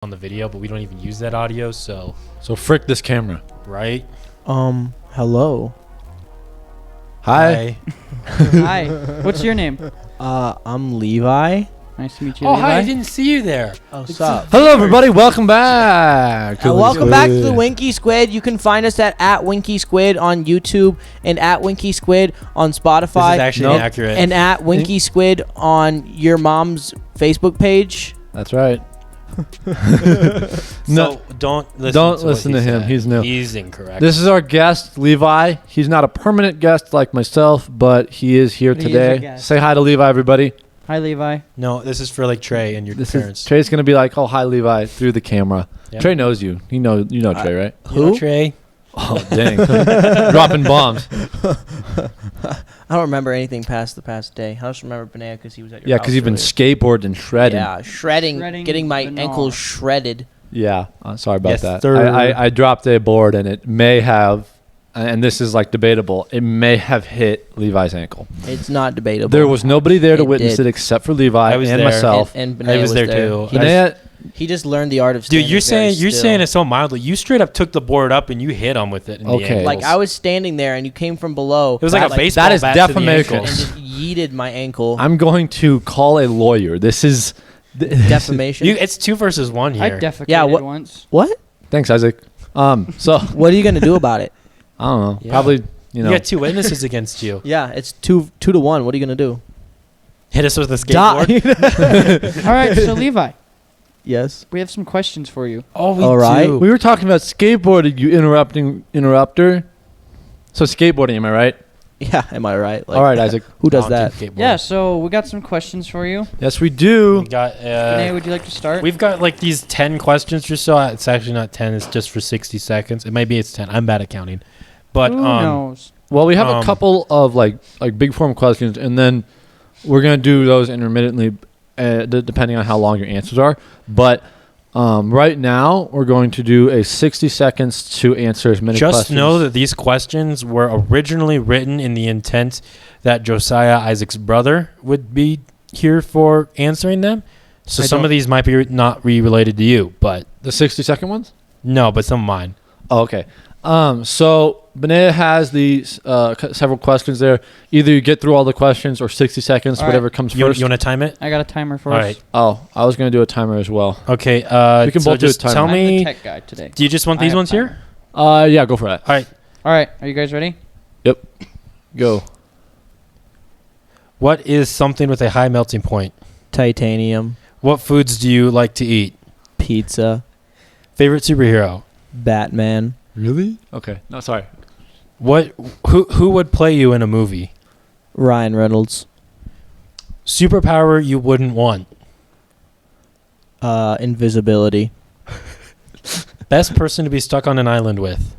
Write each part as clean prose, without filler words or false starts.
on the video, but we don't even use that audio, so frick this camera. right. Hello. Hi. Hi. What's your name? I'm Levi. Nice to meet you, Oh, Levi. hi! I didn't see you there. Oh, what's up? Hello, everybody. Welcome back. Welcome back to the Winky Squid. You can find us at Winky Squid on YouTube and at Winky Squid on Spotify. This is actually inaccurate. And at Winky Squid on your mom's Facebook page. That's right. So don't listen to him. said. He's new. He's incorrect. This is our guest, Levi. He's not a permanent guest like myself, but he is here But he is our today. guest. Say hi to Levi, everybody. Hi, Levi. No, this is for like Trey and your parents. Trey's gonna be like, "Oh, hi, Levi," through the camera. Yep. Trey knows you. You know Trey, right? You know Trey? Oh, dang! Dropping bombs. I don't remember anything past the past day. I just remember Benea because he was at your Yeah, house because you've been earlier. skateboarding and shredding. Yeah, shredding, getting my banana. ankles shredded. Yeah, sorry about Yes, that. sir. I dropped a board and it may have, and this is like debatable, it may have hit Levi's ankle. It's not debatable. There was nobody there to It witness did. it except for Levi I was and there. myself. And Benea I was there too. He just learned the art of Dude, standing you're very saying still. it so mildly. You straight up took the board up and you hit him with it. In Okay. the ankles. Like I was standing there and you came from below. It was like a baseball that is bat to the defamation. and ankles. just yeeted my ankle. I'm going to call a lawyer. This is Defamation. It's 2 versus 1 here. I defecated Yeah, what- once. What? Thanks, Isaac. So What are you gonna do about it? I don't know. Yeah. Probably, You got 2 witnesses against you. Yeah, it's two to one. What are you gonna do? Hit us with a skateboard. All right, so Levi, Yes. we have some questions for you. Oh, we All right. do. We were talking about skateboarding. You interrupter. So skateboarding, am I right? Yeah. Am I right? Like, All right, Isaac. Who does Mountain that? skateboard. Yeah, so we got some questions for you. Yes, we do. We got. Renee, would you like to start? We've got like these 10 questions or so. It's actually not 10. It's just for 60 seconds. It might be it's 10. I'm bad at counting. But Who knows? Well, we have a couple of like big form questions, and then we're gonna do those intermittently, depending on how long your answers are. But right now, we're going to do a 60 seconds to answer as many just questions. know that these questions were originally written in the intent that Josiah, Isaac's brother, would be here for answering them. So some of these might be not related to you, but the 60-second ones. no, but some of mine. Oh, okay. So Benea has these several questions there. Either you get through all the questions or 60 seconds, All right. whatever comes You first. want to time it? I got a timer for All us. right. Oh, I was gonna do a timer as well. Okay. We can so both do a just timer. tell I'm the me. tech guy today. Do you just want I these have ones timer. here? Yeah, go for that. All right. All right, are you guys ready? Yep. Go. What is something with a high melting point? Titanium, What foods do you like to eat? pizza, Favorite superhero? Batman, Really? Okay. No, sorry. Who would play you in a movie? Ryan Reynolds, Superpower you wouldn't want. invisibility, Best person to be stuck on an island with.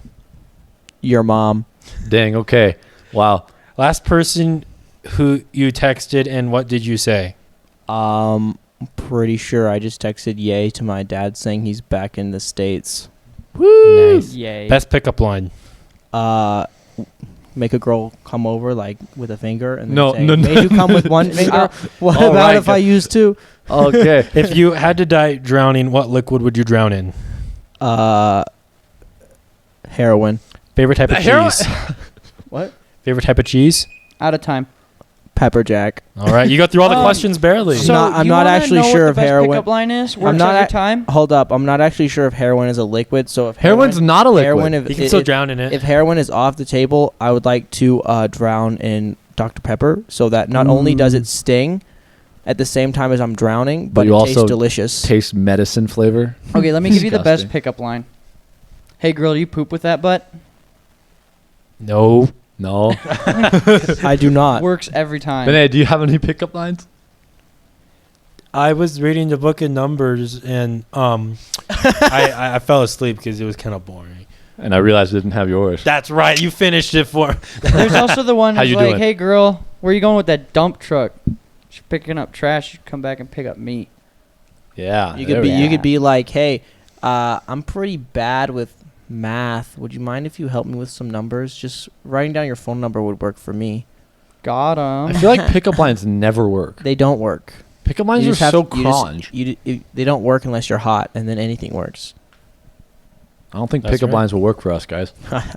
your mom, Dang. Okay. Wow. Last person who you texted and what did you say? pretty sure I just texted yay to my dad saying he's back in the States. Woo! Nice. Yay. Best pickup line. Make a girl come over like with a finger and then No, say, no, no. made you come with one finger? What All about right, if I use two? Okay. If you had to die drowning, what liquid would you drown in? Heroin. Favorite type of cheese? What? Favorite type of cheese? Out of time. Pepper jack. All right, you got through all the questions barely. So I'm you not wanna actually know sure what if the best heroin- pickup line is. Works not every a- time. Hold up, I'm not actually sure if heroin is a liquid. So if Heroin's not a liquid. heroin, you can still drown in it. if heroin is off the table, I would like to drown in Dr. Pepper, so that not only does it sting at the same time as I'm drowning, but you it also tastes delicious. Taste medicine flavor. Okay, let me give you the best Disgusting. pickup line. Hey, girl, do you poop with that butt? No. No. I do not. Works every time. Benea, do you have any pickup lines? I was reading the book of Numbers and I fell asleep because it was kind of boring. And I realized I didn't have yours. That's right. You finished it for. There's also the one How that's you like, doing? hey, girl, where you going with that dump truck? She's picking up trash. You come back and pick up meat. Yeah. You there could we be. go. You could be like, hey, I'm pretty bad with math. Would you mind if you help me with some numbers? Just writing down your phone number would work for me. Got I 'em. feel like pickup lines never work. They don't work. Pickup lines You are just have so to- you just- cringe. they don't work unless you're hot, and then anything works. I don't think That's pickup right. lines will work for us, guys.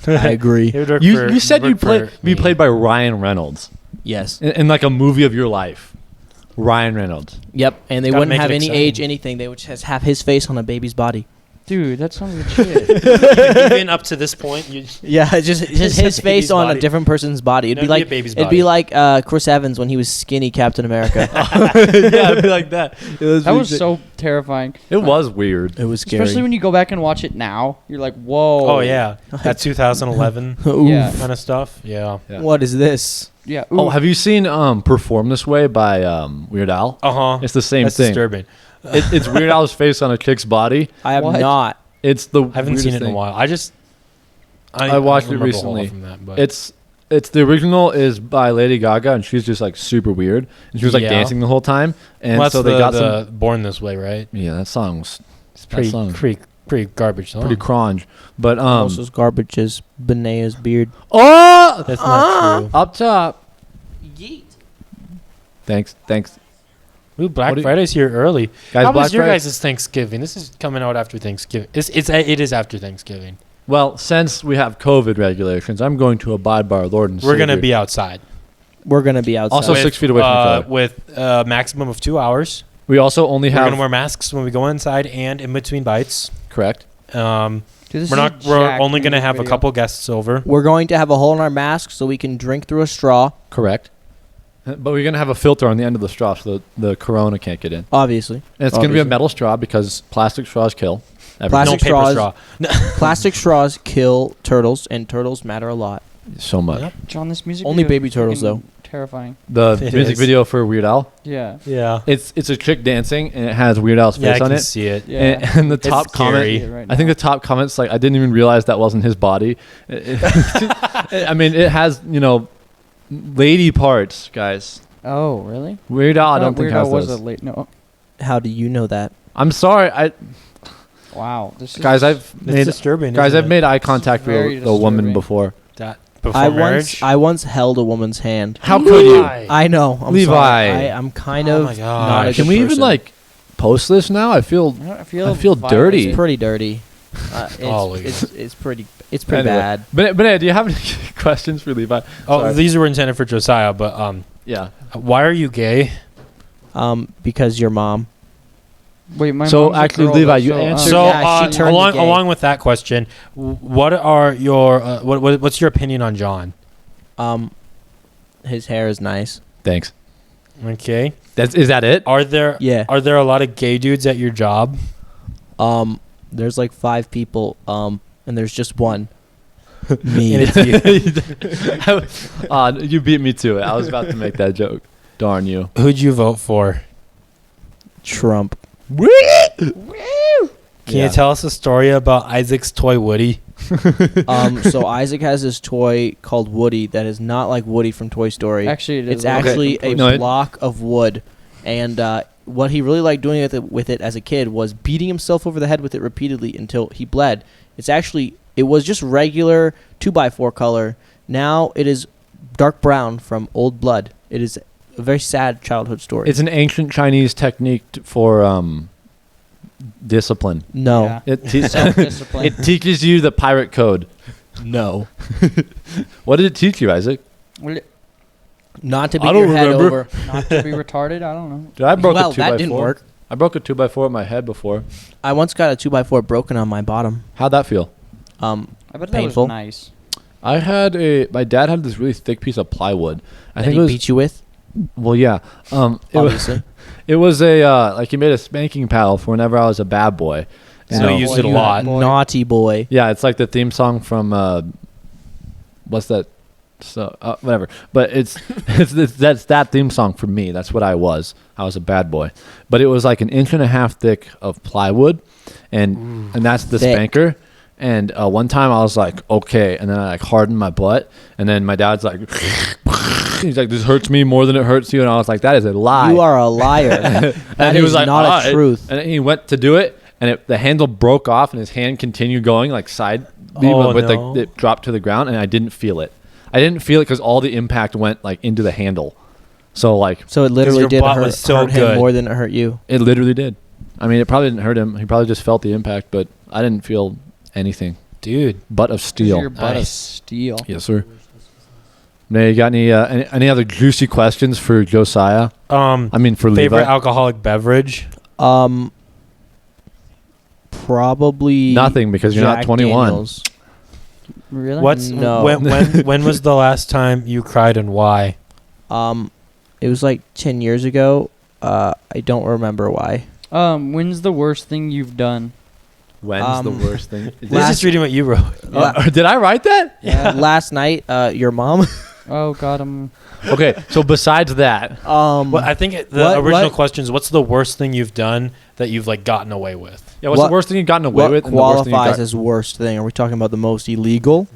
I agree. It would work You for- you said work you'd for be me. played by Ryan Reynolds Yes. in like a movie of your life. Ryan Reynolds. Yep. And they Gotta wouldn't make have it any exciting. age, anything. They would just have his face on a baby's body. Dude, that sounds legit. Even up to this point, you Yeah, just Just a his face baby's on body. a different person's body. It'd No, be like a baby's it'd body. be like Chris Evans when he was skinny Captain America. Yeah, it'd be like that. That was so terrifying. It was weird. It was scary. Especially when you go back and watch it now. You're like, whoa. Oh yeah, that 2011 Oof. Yeah. kind of stuff. Yeah. Yeah. What is this? Yeah. Oh, ooh. have you seen Perform This Way by Weird Al? Uh huh. It's the same That's thing. disturbing. It's Weird Al's face on a chick's body. I have What? not. It's the I haven't weirdest seen it in thing. a while. I watched it don't remember a whole lot recently. From that, but It's the original is by Lady Gaga, and she's just like super weird, and she was like Yeah. dancing the whole time, and well, that's so they got some. Born This Way, right? Yeah, that song's It's That song. pretty garbage song. pretty cronge, but Almost as garbage as Benea's beard. oh, That's not true. up top. Thanks, Ooh, Black What do you- Friday's here early. guys. How Black was your Friday- guys' Thanksgiving? This is coming out after Thanksgiving. It is after Thanksgiving. Well, since we have COVID regulations, I'm going to abide by our Lord and We're gonna Savior. be outside. We're gonna be outside. Also, 6 feet away from each other. With a maximum of 2 hours. We also only We're have gonna wear masks when we go inside and in between bites. correct. Um, Dude, this we're is not. a We're Jack only gonna music have a video. couple guests over. We're going to have a hole in our mask so we can drink through a straw. Correct. But we're gonna have a filter on the end of the straw so the corona can't get in. Obviously, And it's gonna be a Obviously. metal straw because plastic straws kill. everything. Plastic no paper straws. straw. plastic straws kill turtles, and turtles matter a lot. So much. Yep. John, this music Only video baby is turtles, freaking though. Terrifying. The It music is. video for Weird Al. Yeah. Yeah. It's a chick dancing and it has Weird Al's Yeah, I face on can it. see it. Yeah. And the top scary. comment, Right I think now. the top comment's like, I didn't even realize that wasn't his body. I mean, it has lady parts, guys. Oh, really? Weird Al, I don't think Weird has Al was those. a late. No. How do you know that? I'm sorry, Wow. This is guys. I've It's made disturbing. guys. isn't I've it? made eye contact with very a woman disturbing. before. that before marriage. I once held a woman's hand. How could you? Why? I know. I'm Levi. sorry. I'm kind Oh of my not a gosh. good Can we even person. like post this now? I feel I feel I feel dirty. It's pretty dirty. Ollie. It's pretty pretty Anyway. bad. But do you have any questions for Levi? Oh, Sorry. these were intended for Josiah, but Yeah. why are you gay? Because your mom. Wait, my So, mom's a actually, girl, Levi, though, you so, answered- So yeah, she turned along gay. along with that question, what are your what's your opinion on John? His hair is nice. Thanks. Okay, Is that it? are there Yeah. are there a lot of gay dudes at your job? There's like 5 people. And there's just one. Me. And it's you. You beat me to it. I was about to make that joke. Darn you. Who'd you vote for? Trump. Can you tell us a story about Isaac's toy Woody? So Isaac has this toy called Woody that is not like Woody from Toy Story. Actually, it is. It's a little actually bit a No, it- block of wood, and what he really liked doing with it as a kid was beating himself over the head with it repeatedly until he bled. It was just regular 2x4 color. Now it is dark brown from old blood. It is a very sad childhood story. It's an ancient Chinese technique for discipline. no, Yeah. It Self-discipline. it teaches you the pirate code. no, What did it teach you, Isaac? Well, not to I beat don't your head remember. over. not to be retarded. I don't know. Dude, I broke Well, a 2x4. that didn't work. I broke a 2x4 at my head before. I once got a 2x4 broken on my bottom. How'd that feel? I bet Painful. that was nice. I had my dad had this really thick piece of plywood. I That think he it was, beat you with, well, yeah. It was, obviously. it was a, like he made a spanking paddle for whenever I was a bad boy. So you used it a lot. Boy. Naughty boy. Yeah, it's like the theme song from what's that? So whatever. But that's that theme song for me. That's what I was. I was a bad boy. But it was like 1.5 inches thick of plywood, and that's the Thick. spanker. And one time I was like, okay, and then I like hardened my butt, and then my dad's like, he's like, this hurts me more than it hurts you, and I was like, that is a lie. You are a liar. And That he is was like, not "Ah," a truth. And he went to do it, and the handle broke off, and his hand continued going like side, Oh, with no. like it dropped to the ground, and I didn't feel it. I didn't feel it because all the impact went like into the handle. So like, So it literally your did butt hurt, was so hurt him good. more than it hurt you. it literally did. I mean, it probably didn't hurt him. He probably just felt the impact, but I didn't feel anything. Dude. Butt of steel. Your butt of Nice. steel. Yes, sir. Now, you got any other juicy questions for Josiah? I mean, for Favorite Levi? alcoholic beverage? Probably Nothing, because you're not Jack 21. Daniels. Really? What's- No. When was the last time you cried and why? It was like 10 years ago. I don't remember why. When's the worst thing you've done? When's the worst thing? This is just reading what you wrote. Did I write that? Last night, your mom. Oh God, I'm. Okay, so besides that, Well, I think the What- original what- question is, what's the worst thing you've done that you've like gotten away with? yeah, what's What- the worst thing you've gotten away What with? And the worst thing you qualifies got- as worst thing? Are we talking about the most illegal?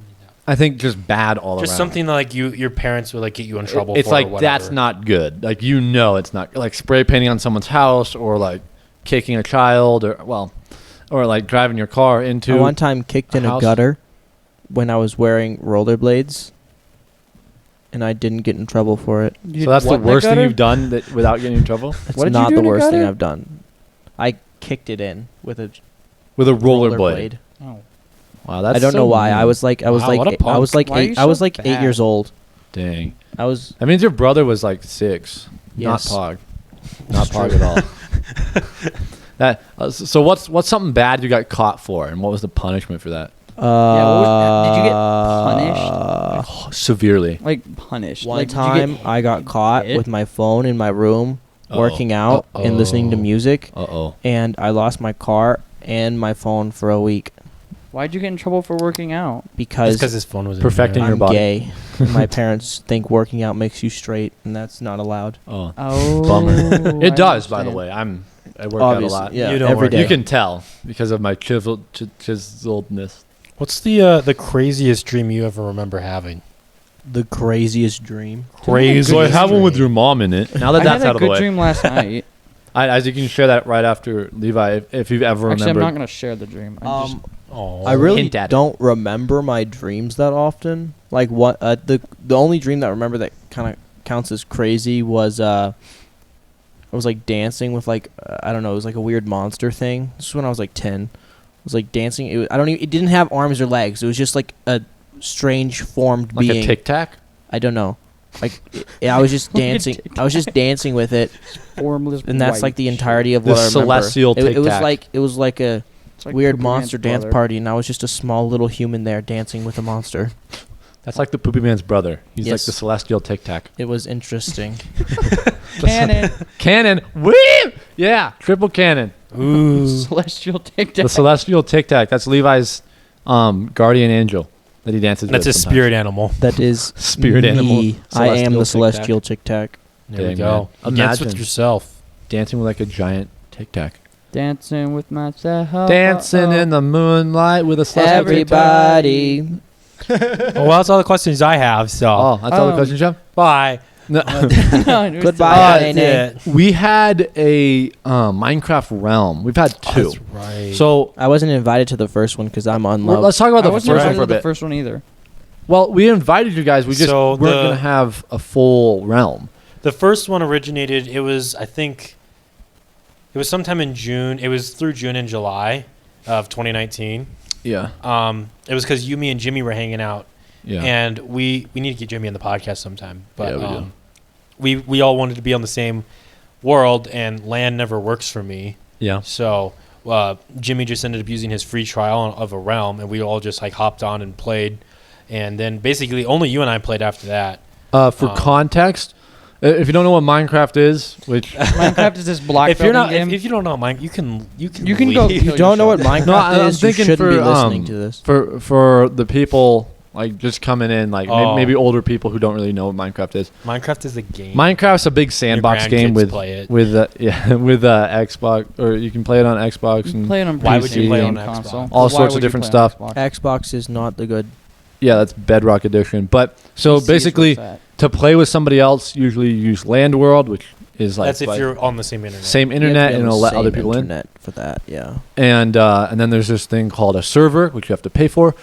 I think just bad all Just around. something that, like your parents would like get you in trouble It's for. like or whatever. that's not good. Like it's not like spray painting on someone's house or like kicking a child or like driving your car into. I one time kicked in a house. gutter when I was wearing rollerblades, and I didn't get in trouble for it. So that's the worst thing you've done that without getting in trouble It's What did you not do the in a worst thing gutter? I've done. I kicked it in with a with a rollerblade. Oh. Wow, that's I don't so know why. I mean. was like Wow, what a I was like Why are you eight. I was so like 8 bad? years old. Dang. I was That means your brother was like 6. Yes. Not Pog. Not Pog at all. So what's something bad you got caught for, and what was the punishment for that? Did you get punished? Severely. Like punished? One like, time I got caught hit? with my phone in my room, Uh-oh. working out and listening to Uh-oh. music, Uh-oh. and I lost my car and my phone for a week Why'd you get in trouble for working out? because his phone was Perfecting in your I'm body. gay. And my parents think working out makes you straight, and that's not allowed. Oh. Oh, Bummer. It does, by the understand. way. I work out a Obviously, lot. yeah, You don't every work- day. You can tell because of my chiseledness. What's the craziest dream you ever remember having? The craziest dream. Crazy. So I have one with your mom in it. Now that I that's had out a of the good way, dream last night. As you can share that right after Levi, if you've ever Actually, I'm remembered. not gonna share the dream. I'm just, Oh, I really Hint at it. don't remember my dreams that often. Like what the only dream that I remember that kind of counts as crazy was I was like dancing with like I don't know, it was like a weird monster thing. This is when I was like 10. I was like dancing. It didn't have arms or legs. It was just like a strange formed like being. a tic tac. I don't know. Like I was just Like a dancing. tic I was just dancing with it, formless. and that's like white the shit. entirety of The what I remember. celestial It was tic-tac. like a It's like weird Poopy monster Man's dance brother. party, and I was just a small little human there dancing with a monster. That's like the Poopy Man's brother. He's like Yes. the celestial tic tac. It was interesting. Cannon. Cannon. Woo! Yeah, triple cannon. Ooh. Celestial The tic-tac. celestial tic tac. That's Levi's guardian angel that he dances That's with. a sometimes. spirit animal. That is Spirit me. animal. I am the Celestial celestial tic tac. There we Dang, go. man. Dance with Imagine. yourself. Dancing with like a giant tic tac. Dancing with myself. Dancing in the moonlight with a celestial tic-tac. Everybody. Well, that's all the questions I have. So Oh, that's all the questions, Jeff? bye. No. Goodbye. Goodbye. That's it. We had a Minecraft realm. We've had Oh, two. that's right. So I wasn't invited to the first one because I'm unloved. let's talk about I the wasn't first one invited for a to the bit. first one either. Well, we invited you guys. We just So weren't the- going to have a full realm. The first one originated, it was, I think, it was sometime in June. It was through June and July of 2019. Yeah. It was because you, me, and Jimmy were hanging out. Yeah. And we need to get Jimmy on the podcast sometime. But Yeah, we all wanted to be on the same world, and land never works for me. yeah. So Jimmy just ended up using his free trial of a realm, and we all just like hopped on and played. And then basically only you and I played after that. For context, if you don't know what Minecraft is, which Minecraft is this block If you're not, building game. if you don't know Mike, you can You can go leave. If you don't know what Minecraft No, I'm is, you thinking shouldn't be for, listening to this. for the people like just coming in, like Oh. maybe older people who don't really know what Minecraft is. Minecraft is a game. Minecraft's a big sandbox Your game grandkids with play it. with with Xbox, or you can play it on Xbox You can and play it on Why would you play it on PC, Xbox? console. All Why sorts of would you different play on stuff. Xbox? Xbox is not the good. yeah, that's Bedrock Edition. But so PC is basically, where it's at. to play with somebody else, usually you use Land World, which is like That's if by you're on the same internet. same You have to internet be on and the it'll let same other people in. internet for that. Yeah. And then there's this thing called a server, which you have to pay for,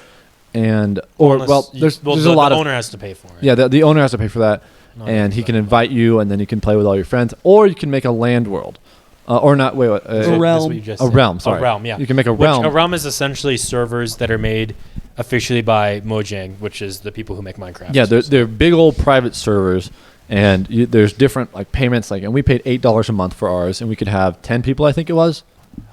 and or Unless well, you- there's a the lot of owner has to pay for it. yeah, the owner has to pay for that, and he can invite you, and then you can play with all your friends, or you can make a land world, or not. Wait, A realm. a realm. Sorry, A realm. Yeah. You can make a Which realm. a realm is essentially servers that are made officially by Mojang, which is the people who make Minecraft. Yeah, they're big old private servers, and there's different like payments. Like, and we paid $8 a month for ours, and we could have 10 people. I think it was.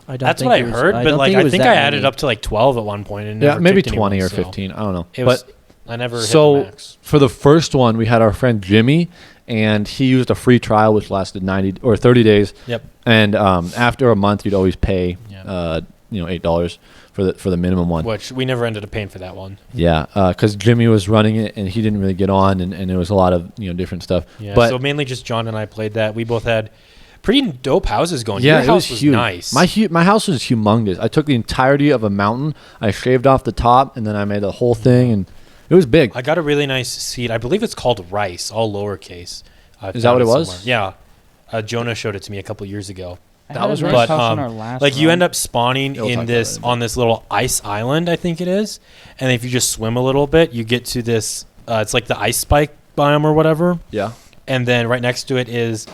That's what I heard, but like I think I added up to like 12 at one point, and Yeah, never maybe kicked 20 anyone, or so 15. I don't know. It But was, I never hit so the max. for the first one, we had our friend Jimmy, and he used a free trial which lasted 90 or 30 days. Yep. And after a month, you'd always pay, Yeah. $8 for the minimum one. Which we never ended up paying for that one. Yeah, because Jimmy was running it, and he didn't really get on, and there was a lot of different stuff. Yeah. But So mainly just John and I played that. We both had pretty dope houses going. yeah, Your it house was huge. nice. My house was humongous. I took the entirety of a mountain. I shaved off the top, and then I made the whole thing, and it was big. I got a really nice seed. I believe it's called Rice, all lowercase. Is that what it was? Somewhere. Yeah. Jonah showed it to me a couple years ago. That was nice right. But house in our last like you round. end up spawning Yeah, we'll talk in about this that. on this little ice island, I think it is. And if you just swim a little bit, you get to this. It's like the ice spike biome or whatever. Yeah. And then right next to it is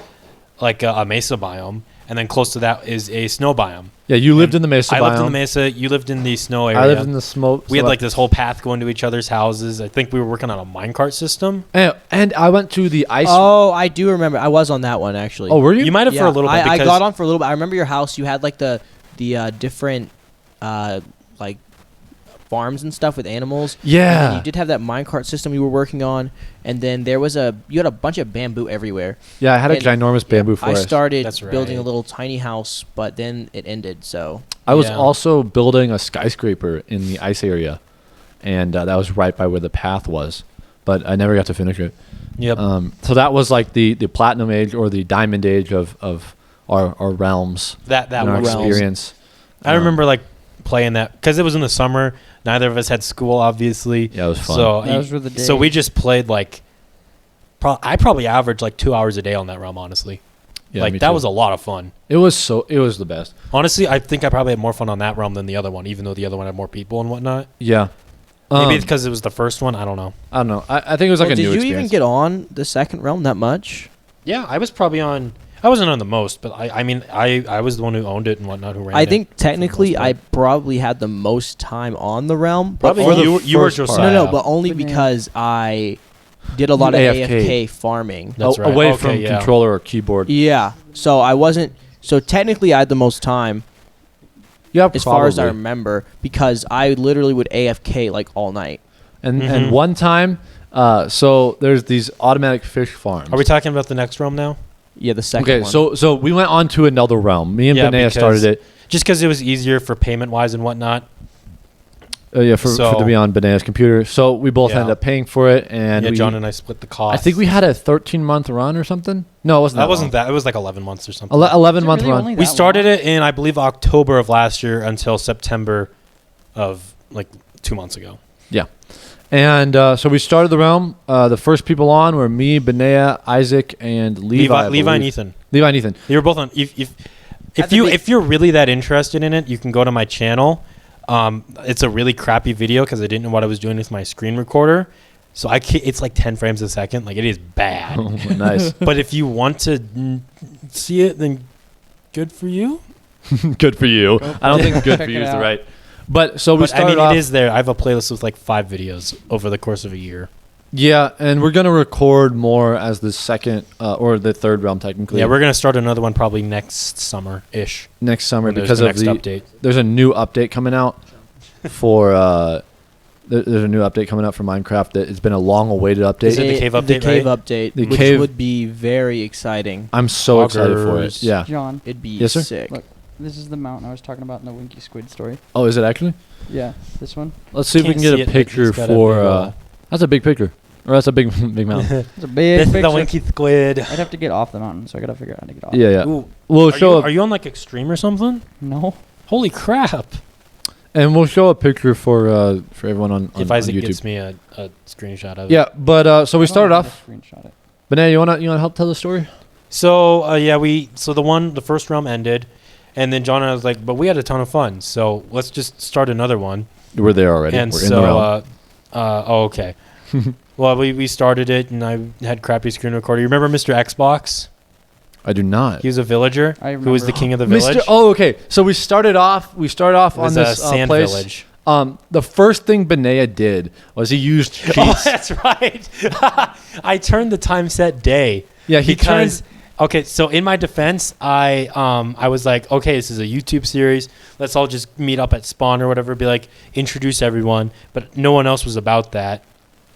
like a mesa biome, and then close to that is a snow biome. Yeah, you lived in the mesa I lived in biome. the mesa. You lived in the snow area. I lived in the smoke. We had like this whole path going to each other's houses. I think we were working on a minecart system. and I went to the ice. Oh, I do remember. I was on that one actually. Oh, were you? You might have for a little bit. I because got on for a little bit. I remember your house. You had like the different like farms and stuff with animals. And Yeah. then you did have that minecart system you were working on, and then you had a bunch of bamboo everywhere. Yeah, I had a And- ginormous bamboo I forest. started That's building a right. little tiny house, but then it ended. So I was Yeah. also building a skyscraper in the ice area, and that was right by where the path was, but I never got to finish it. Yep. So that was like the platinum age or the diamond age of our realms that and our was experience. I remember like playing that because it was in the summer. Neither of us had school, obviously. Yeah, it was fun. So Those were the days. so we just played like. I probably averaged like 2 hours a day on that realm. Honestly, Yeah, like me that too. was a lot of fun. It was the best. Honestly, I think I probably had more fun on that realm than the other one, even though the other one had more people and whatnot. Yeah. Maybe it's because it was the first one. I don't know. I don't know. I think it was like a did new you experience. even get on the second realm that much? Yeah, I was probably on. I wasn't on the most, but I mean, I was the one who owned it and whatnot, who ran it. I think technically most I part. probably had the most time on the realm. But Probably only- you were first part. Josiah. no, but only Banana. because I did a lot of AFK. AFK farming. That's right. Away Okay, from yeah. controller or keyboard. Yeah, so I wasn't. So technically, I had the most time Yeah, as far as I probably. remember because I literally would AFK like all night. And Mhm. and one time, so there's these automatic fish farms. Are we talking about the next realm now? Yeah, the second Okay, one. so we went on to another realm. Me and Yeah, Benea started it. Just because it was easier for payment wise and whatnot. For So- to be on Benea's computer. So we both Yeah. ended up paying for it, and Yeah, we, John and I split the cost. I think we had a 13-month run or something. No, it wasn't. that wasn't long. that. It was like 11 months or something. 11-month really run. only We that started long? it in I believe October of last year until September of like 2 months ago. And so we started the realm. The first people on were me, Benea, Isaac, and Levi. I Levi and believe. Ethan. Levi and Ethan. They were both on. If That's a you big- if you're really that interested in it, you can go to my channel. It's a really crappy video because I didn't know what I was doing with my screen recorder. So it's like 10 frames a second. Like it is bad. Oh, nice. But if you want to see it, then good for you. Good for you. I don't think good Check for you it is the out. right. But so we But I started mean, off. it is there. I have a playlist with like 5 videos over the course of a year. Yeah, and we're gonna record more as the second or the third realm technically. Yeah, we're gonna start another one probably next summer ish. next summer There's because the of next the update. there's a new update coming out for there's a new update coming out for Minecraft that it's been a long awaited update. Is it the cave The update, cave right? update, The which cave- would be very exciting. I'm so excited for it. Augers. Yeah. John, It'd be Yes, sir? sick. Look. this is the mountain I was talking about in the Winky Squid story. Oh, is it actually? Yeah, this one. Let's see if we Can't can see get it, a but picture it's got a for big that's a big picture. Or that's a big big mountain. It's a big This is the picture. Winky Squid. I'd have to get off the mountain, so I gotta figure out how to get off. yeah, yeah. Ooh, We'll are, show you, a, are you on like extreme or something? No. Holy crap! and we'll show a picture for everyone on If on Isaac YouTube. gets me a screenshot of it. Yeah, but so we I don't started know how to off. Screenshot it. Benea, you wanna help tell the story? So the first realm ended, and then John and I was like, but we had a ton of fun, so let's just start another one. We're there already. And We're in the realm. so, okay. Well, we started it, and I had crappy screen recorder. You remember Mr. Xbox? I do not. He was a villager I who was the remember. king of the village. Oh, okay. So we started off It on was a this sand place. village. The first thing Benea did was he used cheats. Oh, that's right. I turned the time set day. Yeah, he because turned. okay, so in my defense, I was like, okay, this is a YouTube series. Let's all just meet up at Spawn or whatever. Be like, introduce everyone, but no one else was about that.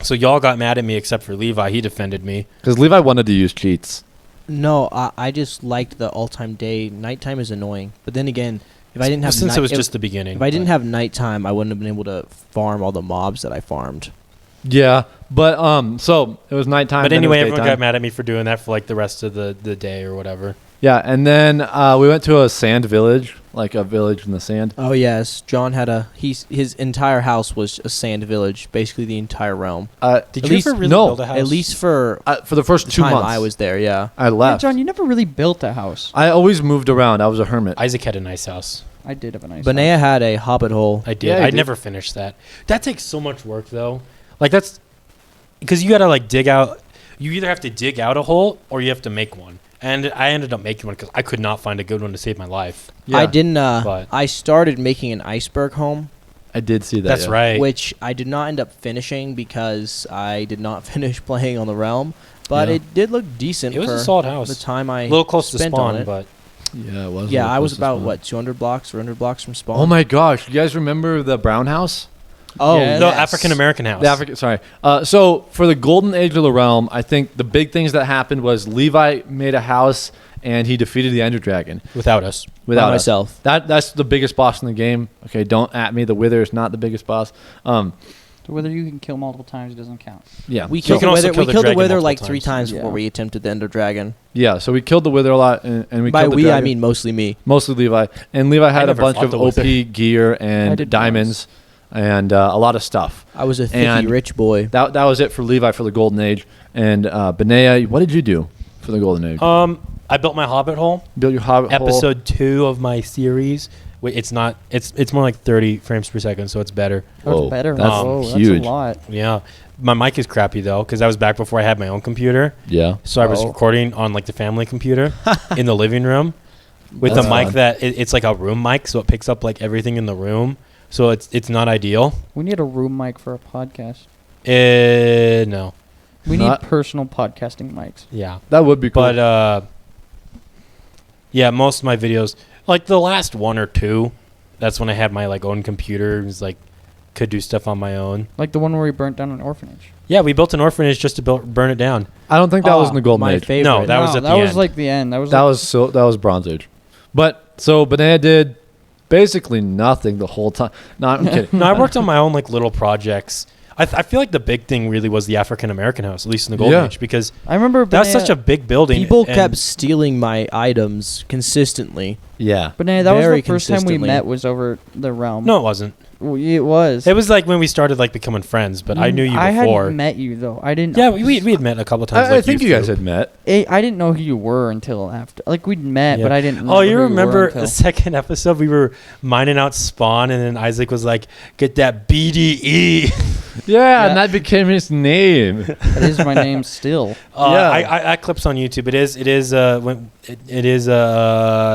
So y'all got mad at me except for Levi. He defended me. Because Levi wanted to use cheats. No, I just liked the all-time day. Nighttime is annoying. But then again, if I didn't have Since it was just the beginning. if I didn't have nighttime, I wouldn't have been able to farm all the mobs that I farmed. Yeah, but so it was nighttime. But then it anyway, was everyone daytime. got mad at me for doing that for like the rest of the day or whatever. Yeah, and then we went to a sand village, like a village in the sand. Oh yes, John had his entire house was a sand village, basically the entire realm. Did At you least- ever really no, build a house? At least for For the first the 2 time months, I was there, yeah. I Yeah, left. John, you never really built a house. I always moved around. I was a hermit. Isaac had a nice house. I did have a nice Benea had a hobbit hole. I did. Yeah, he I did. never finished that. That takes so much work though. Like that's because you gotta like dig out. You either have to dig out a hole or you have to make one. And I ended up making one because I could not find a good one to save my life. Yeah, I didn't. But- I started making an iceberg home, I did see that. That's yeah. right. which I did not end up finishing because I did not finish playing on the realm. But Yeah. it did look decent It was for a solid the house. time I A little close to spent on spawn, it. but Yeah, it was. Yeah, really I was close to about spawn. what 200 blocks or 100 blocks from spawn. Oh my gosh! You guys remember the brown house? Oh, Yeah, the yes. African American house. The African. Sorry. So for the golden age of the realm, I think the big things that happened was Levi made a house and he defeated the Ender Dragon without us. without By us. myself. That's the biggest boss in the game. Okay, don't at me. The Wither is not the biggest boss. So whether you can kill multiple times doesn't count. Yeah. We So- killed You can the also wither. kill We the killed the dragon wither multiple like 3 times. times Yeah. before we attempted the Ender Dragon. Yeah. So we killed the Wither a lot, and we By killed the we, dragon. I mean mostly me. Mostly Levi. And Levi had a never bunch fought of the OP Wither. gear I and did diamonds and a lot of stuff. I was a thicky And- rich boy. That was it for Levi for the Golden Age. And Benea, what did you do for the Golden Age? I built my Hobbit hole. Build your Hobbit hole. Episode 2 of my series. Wait, it's not. It's more like 30 frames per second, so it's better. Whoa, That's better. that's Whoa, huge. That's a lot. Yeah, my mic is crappy though because I was back before I had my own computer. Yeah. So I was Oh. recording on like the family computer in the living room with That's the mic fun. that it's like a room mic, so it picks up like everything in the room. So it's not ideal. We need a room mic for a podcast. No, We Not- need personal podcasting mics. yeah, That would be cool. but yeah, most of my videos, like the last 1 or 2, that's when I had my like own computer. It was like could do stuff on my own. Like the one where we burnt down an orphanage. Yeah, we built an orphanage just to burn it down. I don't think that was in the Golden my Age. favorite. No, that was at that the was end. like the end. That was That like, was Bronze Age. But so Benea did basically nothing the whole time. No, I'm kidding. No, I worked on my own like little projects. I feel like the big thing really was the African American house, at least in the Golden Yeah. Age, because I remember that was Benea- such a big building. People and- kept stealing my items consistently. Yeah. Benea, that was very the first time we consistently. met was over the realm. No, it wasn't. Well, it was. It was like when we started like becoming friends, but I knew you I before. hadn't met you though. I didn't. Yeah, we had met a couple times. I like, think you guys through. had met. I didn't know who you were until after. Like we'd met, Yeah. but I didn't. Oh, you who remember were the until- second episode? We were mining out spawn, and then Isaac was like, "Get that BDE." Yeah, Yeah. and that became his name. That is my name still. Yeah. I clips on YouTube. It is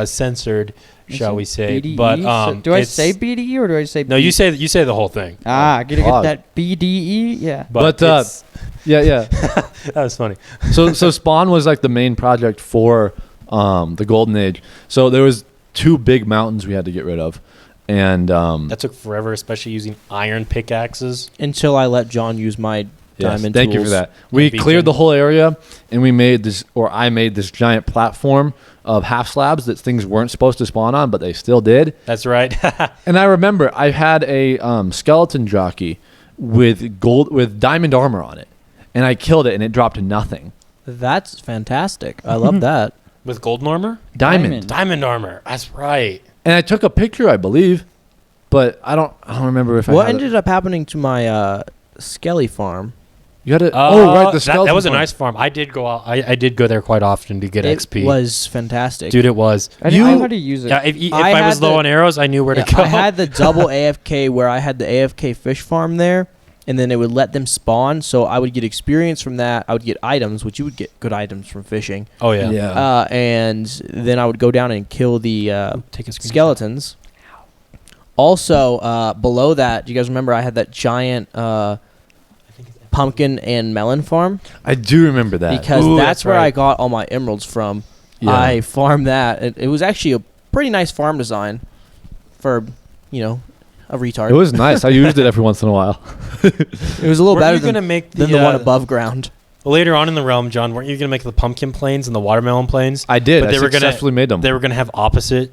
censored, shall we say? BDE? But So do I it's- say BDE or do I say? No, you say the whole thing. Ah, gotta God. get that BDE. Yeah. But, it's- Yeah, yeah. that was funny. So Spawn was like the main project for the Golden Age. So there was 2 big mountains we had to get rid of. And That took forever, especially using iron pickaxes. Until I let John use my yes, diamond thank you tools. for that. We beacon. cleared the whole area and we made this, or I made this giant platform of half slabs that things weren't supposed to spawn on, but they still did. That's right. And I remember I had a skeleton jockey with diamond armor on it, and I killed it, and it dropped to nothing. That's fantastic. I love that. With golden armor? Diamond. Diamond armor. That's right. And I took a picture, I believe, but I don't remember if What I had ended up happening to my Skelly farm? You had to. Right, the that skeleton. was a farm. nice farm. I did go out. I did go there quite often to get It XP. was fantastic. Dude, it was. I didn't know how to use it. Yeah, if I I was had low the- on arrows, I knew where Yeah, to go. I had the double AFK where I had the AFK fish farm there, and then it would let them spawn. So I would get experience from that. I would get items, which you would get good items from fishing. Oh yeah. And then I would go down and kill the Take a screenshot. skeletons. Also, below that, do you guys remember I had that giant pumpkin and melon farm? I do remember that. Because Ooh, that's where right. I got all my emeralds from. Yeah. I farmed that. It was actually a pretty nice farm design for, a retard. It was nice. I used it every once in a while. It was a little Weren't better you gonna make than the one above ground. Later on in the realm, John, weren't you gonna make the pumpkin plains and the watermelon plains? I did. But I they were successfully made them. They were gonna have opposite.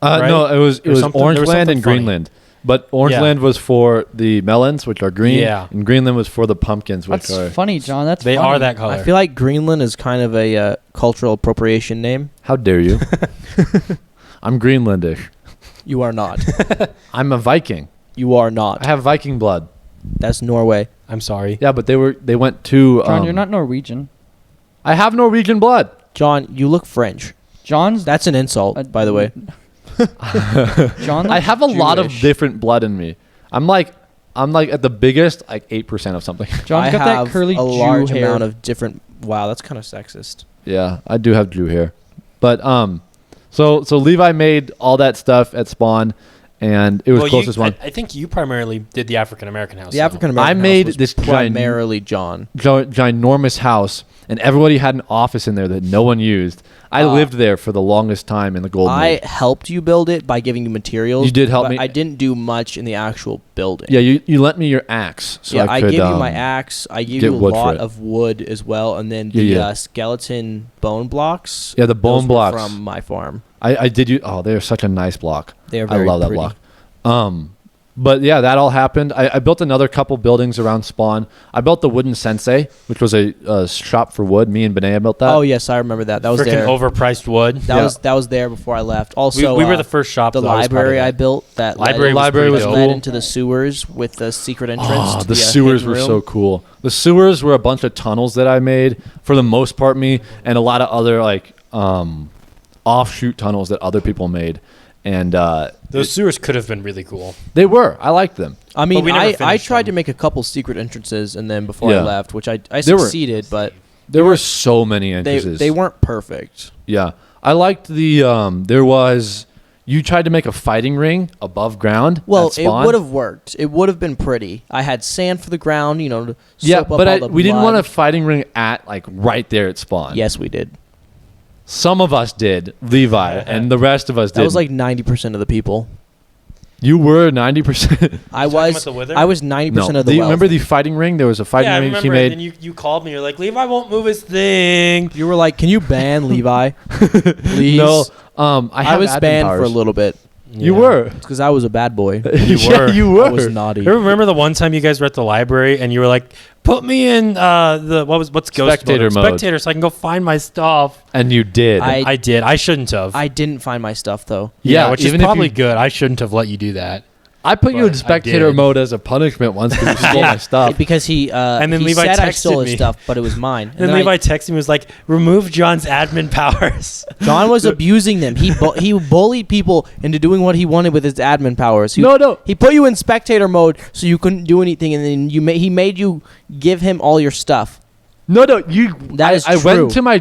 right? No, it was Or something- Orange there was Land something and funny. Greenland. But Orange Yeah. Land was for the melons, which are green. Yeah. And Greenland was for the pumpkins, which That's are... funny, John. That's They funny. are that color. I feel like Greenland is kind of a cultural appropriation name. How dare you? I'm Greenlandish. You are not. I'm a Viking. You are not. I have Viking blood. That's Norway. I'm sorry. Yeah, but they went to... John, you're not Norwegian. I have Norwegian blood. John, you look French. John's. That's an insult, by the way. John. I have a lot of Jewish. different blood in me. I'm like at the biggest, like 8% of something. John's I got have that curly a Jew large hair. amount of different. Wow, that's kind of sexist. Yeah, I do have Jew hair. But so Levi made all that stuff at Spawn, and it was closest one. I think you primarily did the African American house. The though. African American I made was this primarily John. Ginormous house, and everybody had an office in there that no one used. I lived there for the longest time in the Golden I Age. helped you build it by giving you materials. You did help but me. I didn't do much in the actual building. Yeah, you lent me your axe, so yeah, I could gave you my axe. I gave get you a wood for lot it. of wood as well, and then the Yeah. skeleton bone blocks. Yeah, the bone those were blocks. from my farm. I did you. Oh, they're such a nice block. They are I very love that pretty. block. But yeah, that all happened. I built another couple buildings around Spawn. I built the Wooden Sensei, which was a shop for wood. Me and Benea built that. Oh yes, I remember that. That was Freaking there. overpriced wood. That was there before I left. Also, we were the first shop. the though, I was part of library I that. built. That Library was led cool. into the sewers with the secret entrance. Oh, to the sewers hidden were room. so cool. The sewers were a bunch of tunnels that I made for the most part, me and a lot of other like offshoot tunnels that other people made, and Those sewers could have been really cool. they were. I liked them. I mean, we never I finished tried them. to make a couple secret entrances, and then before I Yeah. left, which I There were- succeeded, but There were so many they entrances. they weren't perfect. Yeah, I liked the. There was. You tried to make a fighting ring above ground. Well, at it Spawn. would have worked. It would have been pretty. I had sand for the ground, to Yeah, soak up but all the we didn't want a blood. fighting ring at like right there at Spawn. Yes, we did. Some of us did, Levi, and the rest of us did. That was like 90% of the people. You were 90%. I talking was. about the wither? I was 90% of the wealth. remember the fighting ring? There was a fighting Yeah, I ring remember. he made. And then you called me. You're like, Levi won't move his thing. You were like, "Can you ban Levi, please?" No, I I have was admin banned for a powers. little bit You Yeah. were. because I was a bad boy. You Yeah, were. you were. I was naughty. You remember the one time you guys were at the library and you were like, "Put me in what's ghost Spectator mode. Spectator, so I can go find my stuff." And you did. I- I did. I shouldn't have. I didn't find my stuff though. yeah, Yeah, which is even if probably you- good. I shouldn't have let you do that. I put you but in I spectator did. mode as a punishment once because you stole my stuff. Because he And then he Levi said I texted stole his me. stuff, but it was mine. And then then Levi texted me was like, "Remove John's admin powers." John was abusing them. He bullied people into doing what he wanted with his admin powers. No. He put you in spectator mode so you couldn't do anything, and then he made you give him all your stuff. No, you. That is I true. went to my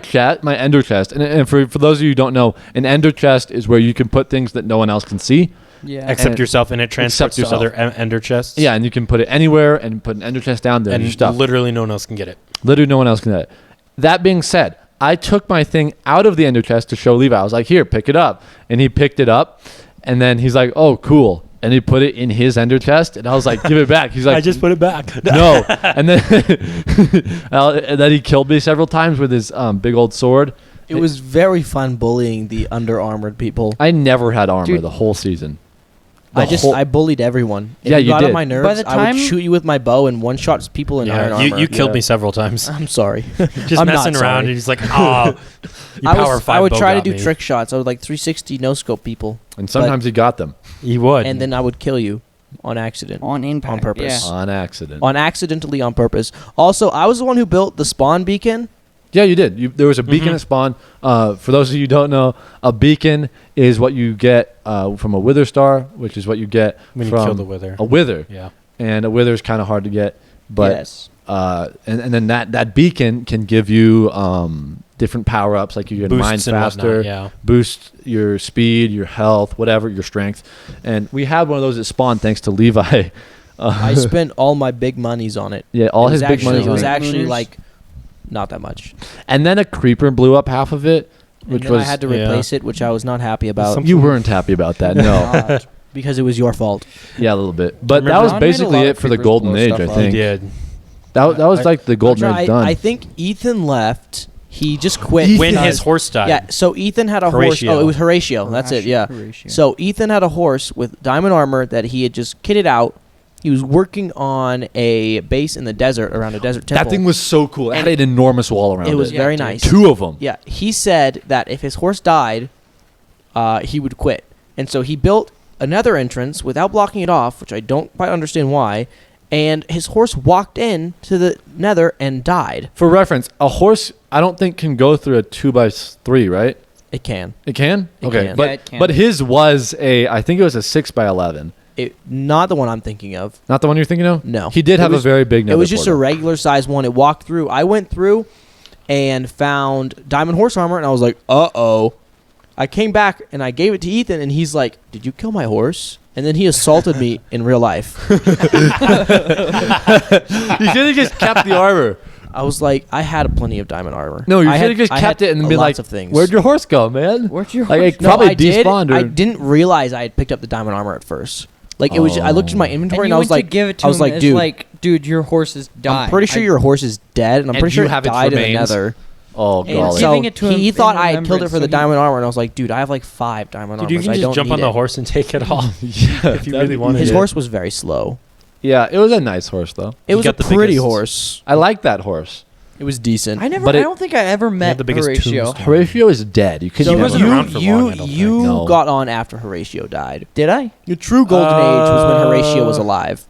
ender chest, and for those of you who don't know, an ender chest is where you can put things that no one else can see. Yeah. Except And- yourself, and it transports to yourself. other ender chests. Yeah, and you can put it anywhere and put an ender chest down there and your and stuff. literally no one else can get it. Literally, no one else can do it. That being said, I took my thing out of the ender chest to show Levi. I was like, "Here, pick it up," and he picked it up, and then he's like, "Oh, cool," and he put it in his ender chest, and I was like, "Give it back." He's like, I just put it back. no, and then and then he killed me several times with his big old sword. It was very fun bullying the under armored people. I never had armor Dude. the whole season. I bullied everyone. If Yeah, you you got on did. my By nerves, the I would time- shoot you with my bow and one shot people in iron Yeah, armor. you killed Yeah. me several times. I'm sorry. Just I'm messing not around, sorry. and he's like, "Oh, you power five." I would bow try to got do me." trick shots. I would like 360 no scope people, And sometimes he got them He would, and then I would kill you on accident. On impact. On purpose. Yeah. on accident. Accidentally on purpose. Also, I was the one who built the spawn beacon. Yeah, you did. There was a beacon Mhm. at spawn. For those of you who don't know, a beacon is what you get from a wither star, which is what you get when you from kill the wither. a wither. Yeah, and a wither's kind of hard to get. But yes. and then that beacon can give you different power ups, like you can mine Boosts and faster, whatnot, boost your speed, your health, whatever, your strength. And we had one of those that spawned thanks to Levi. I spent all my big monies on it. Yeah, all It his was big actually- money. It was on it. actually Mooners. like not that much. And then a creeper blew up half of it, And which then was I had to yeah. replace it, which I was not happy about you weren't happy about that. No, because it was your fault. yeah, a little bit. But that Remember- was Ron made a basically lot it of for the creepers golden blow age. stuff I up. He think did. that was like the golden age done. I think Ethan left. He just quit When because- his horse died. Yeah, so Ethan had a Horatio. horse. Oh, it was Horatio. That's it. Yeah. Horatio. So Ethan had a horse with diamond armor that he had just kitted out. He was working on a base in the desert around a desert temple. that thing was so cool. It had an enormous wall around it. It was Yeah, very dude. nice. 2 of them. Yeah, he said that if his horse died, he would quit. And so he built another entrance without blocking it off, which I don't quite understand why. And his horse walked in to the nether and died. For reference, a horse I don't think can go through a 2x3, right? It can. It can. It Okay, can. but Yeah, it can. but his was I think it was a 6x11. Not the one I'm thinking of. Not the one you're thinking of. No. He did It have was- a very big. It was just a nether regular size one. It walked through. I went through and found diamond horse armor, and I was like, "Uh-oh." I came back and I gave it to Ethan, and he's like, "Did you kill my horse?" And then he assaulted me in real life. portal. You should have just kept the armor. I was like, I had plenty of diamond armor. No, you I should have had- just I kept had it and been lots like, of things. "Where'd your horse go, man?" Where'd your Like, horse it probably despawned. I Or didn't realize I had picked up the diamond armor at first. Like it was. I looked at my inventory and, you I was went like, to give it to I was him like, as dude, like, dude, your horse is died. I'm pretty sure your horse is dead, and I'm And pretty sure you it have its died in the remains? nether. oh And golly. so Giving it to him he in thought I had killed it remembrance, for the so he- diamond armor, and I was like, dude, I have like 5 diamond Dude, you armors. can I just don't jump need on the it. horse and take it off. yeah, if you really wanted His it. horse was very slow. Yeah, it was a nice horse though. It He was a got the pretty biggest- horse. I like that horse. It was decent. I never. But I it- don't think I ever met the biggest Horatio. tombstone. Horatio is dead. You couldn't So He even wasn't look. around for long, I don't you think. No. got on after Horatio died. Did I? Your true golden age was when Horatio was alive.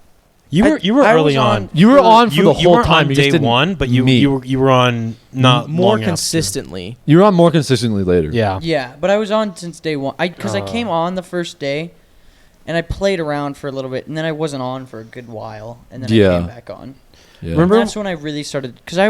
You were I was early on. You were on for You, the you whole were time. on You just day didn't one, but meet. you were on not More long after. consistently. You were on more consistently later. Yeah. Yeah, but I was on since day one. Because I Oh. came on the first day, and I played around for a little bit, and then I wasn't on for a good while, and then Yeah. I came back on. Yeah. Remember- And that's when I really started. Because I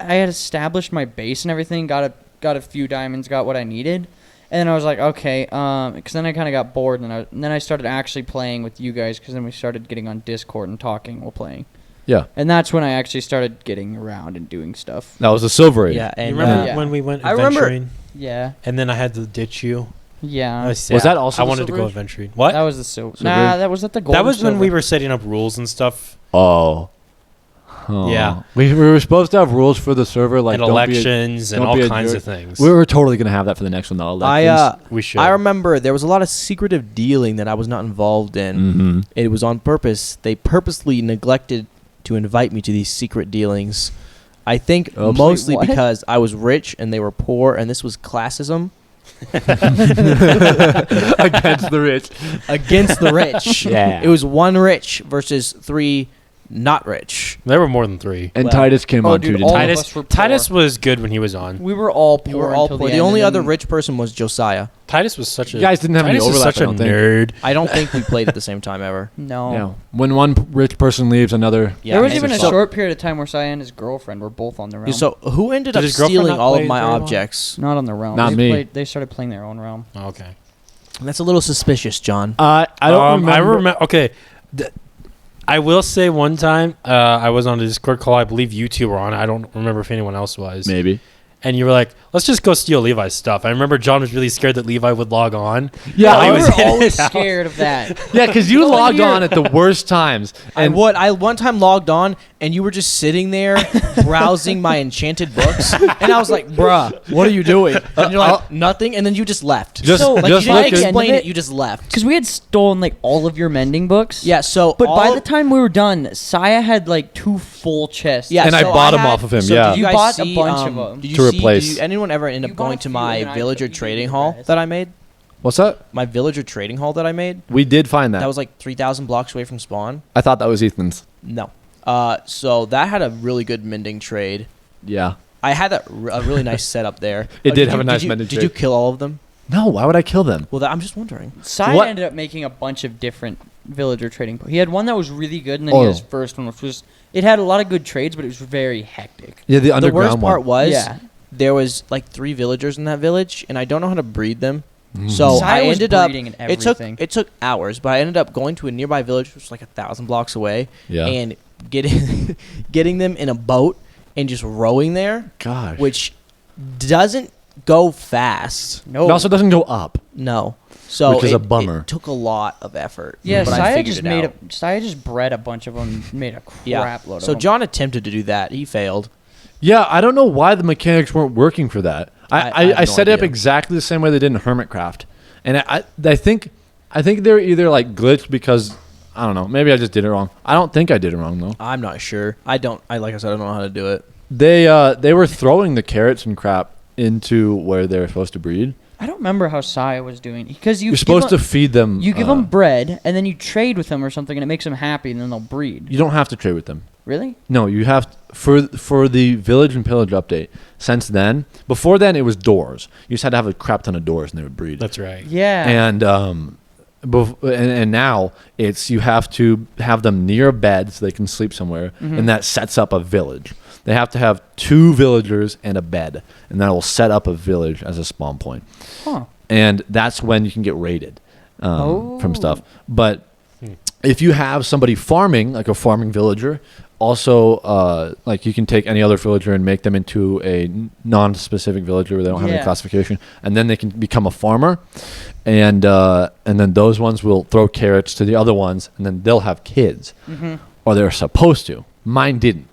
had established my base and everything. Got a few diamonds. Got what I needed. And then I was like, okay, because then I kind of got bored, and then I started actually playing with you guys, because then we started getting on Discord and talking while playing. Yeah. And that's when I actually started getting around and doing stuff. That was the silver age. Yeah, You and remember Yeah. when we went I remember- adventuring, Yeah, and then I had to ditch you? yeah. I Was that also I the wanted to Silver go Age? adventuring. What? That was the silver. Silver Nah, Age? that was at the gold. That was when we were setting up rules and stuff, Oh. Oh. Yeah. We were supposed to have rules for the server, like and don't be a- elections and don't all be a kinds jerk. of things. we were totally gonna have that for the next one, though. I we should. I remember there was a lot of secretive dealing that I was not involved in. Mm-hmm. It was on purpose. They purposely neglected to invite me to these secret dealings. I think Oops. mostly Wait, what? because I was rich and they were poor, and this was classism Against the rich. against the rich. Yeah. It was 1 rich versus 3 not rich. There were more than 3. And Well- Titus came Oh, on dude, too. all Didn't of he? Titus us were poor. Titus was good when he was on. We were all poor. You were all until poor. The, The end, only and other then- rich person was Josiah. Titus was such a. You guys didn't have any Titus is overlap, such I a don't think. nerd. I don't think we played at the same time ever. No. Yeah. When one rich person leaves, another. Yeah, There was and even a so- short period of time where Saya and his girlfriend were both on the realm. So who ended Did up his girlfriend stealing not all play of my very long? objects? not on the realm. Not they me. They started playing their own realm. Oh, okay. That's a little suspicious, John. I don't remember. I remember. Okay. I will say one time I was on a Discord call. I believe you two were on. I don't remember if anyone else was. Maybe. And you were like, "Let's just go steal Levi's stuff." I remember John was really scared that Levi would log on. Yeah, While he we was were in always his house. scared of that. Yeah, because you Go in logged here. on at the worst times. I one time logged on and you were just sitting there browsing my enchanted books, and I was like, "Bruh, what are you doing?" And you're like, "Nothing," and then you just left. Just- So, like just you didn't looking. explain End of it, it? you just left. Because we had stolen like all of your mending books. Yeah, so But by all- the time we were done, Saya had like 2 full chests. yeah, And I so bought 'em had- off of him, so yeah. did You guys bought a see, bunch of them. Did you To see, replace. Did anyone ever end You up bought going a to few my and I villager took- you trading gave hall the rest. that I made? What's that? My villager trading hall that I made. We did find that. That was like 3,000 blocks away from spawn. I thought that was Ethan's. No. So that had a really good mending trade. Yeah. I had a really nice setup there. It did you- have a nice you, mending Did you trade. kill all of them? No, why would I kill them? Well, I'm just wondering. Saya What? ended up making a bunch of different villager trading. He had one that was really good, and then he had his first one, which was it had a lot of good trades, but it was very hectic. Yeah, the The underground worst part one. was there was like 3 villagers in that village, and I don't know how to breed them. Mm. So Saya I was ended up. breeding and It took everything. hours, but I ended up going to a nearby village, which was like 1,000 blocks away, Yeah. and getting them in a boat and just rowing there, Gosh. which doesn't go fast. No. It also doesn't go up. No. So Which is a it bummer. took a lot of effort. Yeah, but I Saya figured just it out. Saya just bred a bunch of them, made a crap load of So them. John attempted to do that. He failed. Yeah, I don't know why the mechanics weren't working for that. I have I no set it up idea. exactly the same way they did in Hermitcraft, and I think they're either like glitched because I don't know. Maybe I just did it wrong. I don't think I did it wrong though. I'm not sure. Like I said, I don't know how to do it. They were throwing the carrots and crap into where they're supposed to breed. I don't remember how Saya was doing because You're supposed to feed them. You give them bread and then you trade with them or something, and it makes them happy, and then they'll breed. You don't have to trade with them. Really? No, you have for the village and pillage update. Since then, before then it was doors. You just had to have a crap ton of doors and they would breed. That's right. Yeah. And and now it's you have to have them near a bed so they can sleep somewhere, and that sets up a village. They have to have 2 villagers and a bed, and that will set up a village as a spawn point. Huh. And that's when you can get raided from stuff. But if you have somebody farming, like a farming villager, also like you can take any other villager and make them into a non-specific villager where they don't have any classification, and then they can become a farmer, and then those ones will throw carrots to the other ones, and then they'll have kids, or they're supposed to. Mine didn't.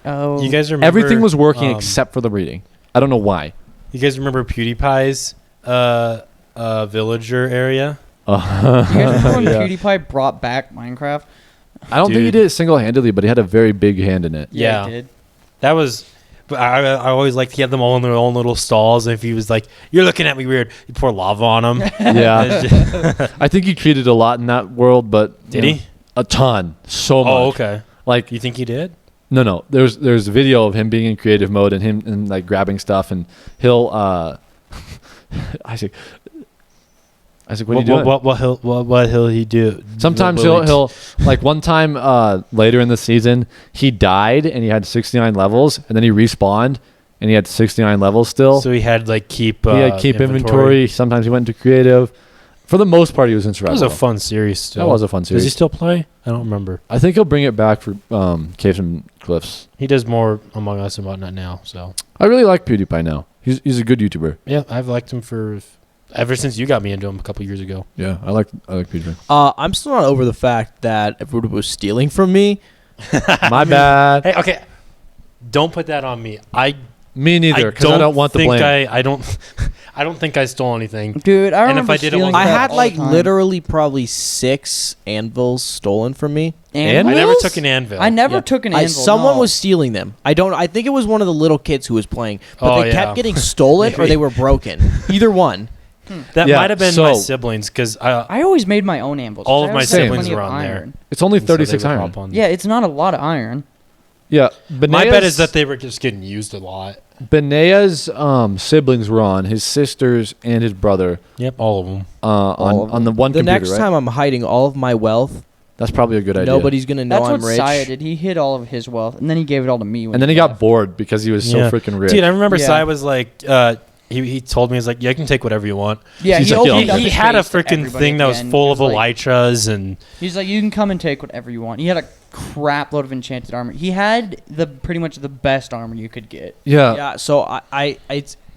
Oh. You guys remember Everything was working except for the breeding. I don't know why. You guys remember PewDiePie's villager area? You guys remember when Yeah. PewDiePie brought back Minecraft? I don't think he Dude. did it single-handedly, but he had a very big hand in it. Yeah. He did. That was. But I always liked he had them all in their own little stalls. And if he was like, "You're looking at me weird," he'd pour lava on them. Yeah. I think he cheated a lot in that world, but Did you know, he? a ton, so much. Oh, okay. Like You think he did? no. There's a video of him being in creative mode and him and like grabbing stuff, and he'll Isaac, what are you doing? What he'll he do? Sometimes he'll like one time later in the season he died and he had 69 levels, and then he respawned and he had 69 levels still. So he had like keep. He had keep inventory. Sometimes he went into creative. For the most part, he was in That survival. was a fun series. Still. That was a fun series. Does he still play? I don't remember. I think he'll bring it back for Caves and Cliffs. He does more Among Us and whatnot now. So I really like PewDiePie now. He's a good YouTuber. yeah, I've liked him for ever since you got me into him a couple years ago. Yeah, I like PewDiePie. I'm still not over the fact that everyone was stealing from me. My bad. Hey, okay, don't put that on me. Me neither, because I don't want the think blame. I don't. I don't think I stole anything. Dude, I And if remember I did it stealing one- I Yeah, had all like the time. literally probably 6 anvils stolen from me. And I never Anvils? took an anvil. I never Yeah. took an anvil. Someone no. was stealing them. I think it was one of the little kids who was playing, but Oh, they yeah. kept getting stolen or Maybe. they were broken. Either one. That Yeah, might have been my so- siblings because I always made my own anvils. All 'cause of I my always had siblings plenty were of on there. iron. It's only so they 36 would iron. hop on. Yeah, it's not a lot of iron. Yeah, My bet is Benea's- that they were just getting used a lot. Benea's siblings were on, his sisters and his brother Yep, all of them. on the one The computer, next right? time I'm hiding all of my wealth, That's probably a good idea. nobody's going to know That's I'm what rich. Saya did. He hid all of his wealth, and then he gave it all to me. When And then he got left. bored because he was so Yeah. freaking rich. Dude, I remember Yeah. Sai was like, he told me, he's like, yeah, you can take whatever you want. Yeah, He's he like, opened up He his had a face to freaking everybody thing that was again. full He of like- elytras and He's like, you can come and take whatever you want. He had a crap load of enchanted armor. He had pretty much the best armor you could get. yeah. Yeah, so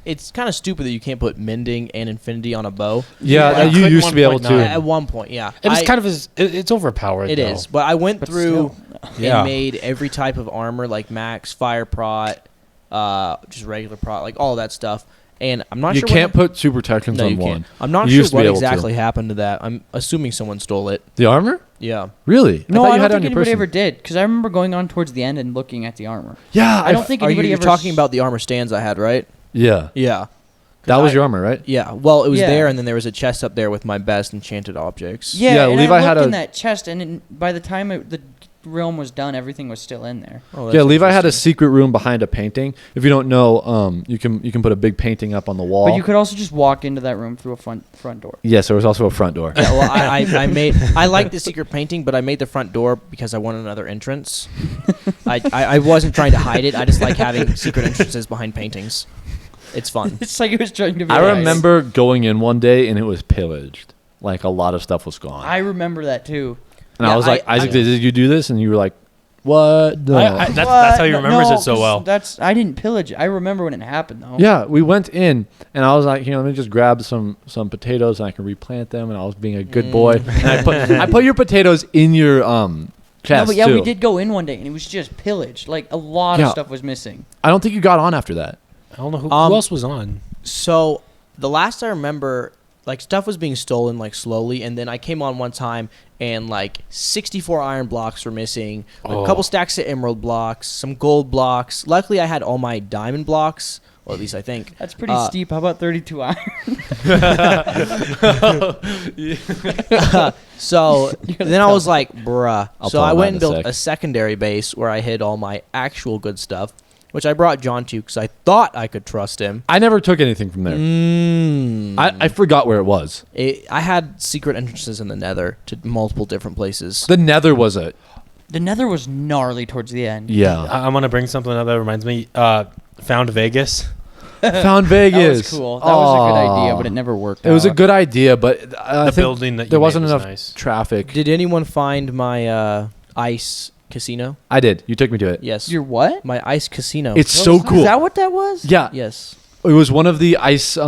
it's kind of stupid that you can't put mending and infinity on a bow. Yeah, I you couldn't used to be able 1.9. to. At one point, yeah. it was kind of it's overpowered. It though. is, but I went But through still. Yeah. and made every type of armor, like max, fire prot, just regular prot, like all that stuff. And I'm not You sure. can't put super protections No, on you one. can't. I'm not You sure used to be what able to. exactly happened to that. I'm assuming someone stole it. The armor? Yeah. Really? No, thought I you had don't it on think your anybody person. ever did. Because I remember going on towards the end and looking at the armor. Yeah, I don't think Are anybody you ever. talking about the armor stands I had, right? Yeah, Yeah. that was I- your armor, right? Yeah. Well, it was Yeah. there, and then there was a chest up there with my best enchanted objects. Yeah, Yeah, and Levi I had looked a- in that chest, and by the time the realm was done, everything was still in there. Oh, Yeah, that's Levi had a interesting. secret room behind a painting. If you don't know, you can put a big painting up on the wall. But you could also just walk into that room through a front door. Yes, there was also a front door. Yeah, well, I like the secret painting, but I made the front door because I wanted another entrance. I wasn't trying to hide it. I just like having secret entrances behind paintings. It's fun. It's like it was trying to be. I nice. remember going in one day and it was pillaged. Like a lot of stuff was gone. I remember that too. And Yeah, I was like, Isaac, did you do this? And you were like, what? No. That's how he No, remembers it so 'cause well. I didn't pillage it. I remember when it happened though. Yeah, we went in, and I was like, let me just grab some potatoes, and I can replant them. And I was being a good boy. And I put your potatoes in your No, chest but yeah, too. we did go in one day and it was just pillaged. Like a lot Yeah. of stuff was missing. I don't think you got on after that. I don't know who Um, else was on. So the last I remember, like stuff was being stolen like slowly, and then I came on one time and like 64 iron blocks were missing, like, a couple stacks of emerald blocks, some gold blocks. Luckily, I had all my diamond blocks. Well, at least I think. That's pretty steep. How about 32 iron? So then I was like, bruh. I'll So tell I him went and that in a built sec. a secondary base where I hid all my actual good stuff, which I brought John to because I thought I could trust him. I never took anything from there. I forgot where it was. I had secret entrances in the Nether to multiple different places. The Nether was a The Nether was gnarly towards the end. yeah. I'm gonna bring something up that reminds me. Found Vegas. Found Vegas. That was cool. That was a good idea, but it never worked It was a out. good idea, but I The think building that you there made wasn't was enough nice. traffic. Did anyone find my ice casino? I did. You took me to it. Yes. Your what? My ice casino. It's so cool. Is that what that was? Yeah. yes. It was one of the ice. It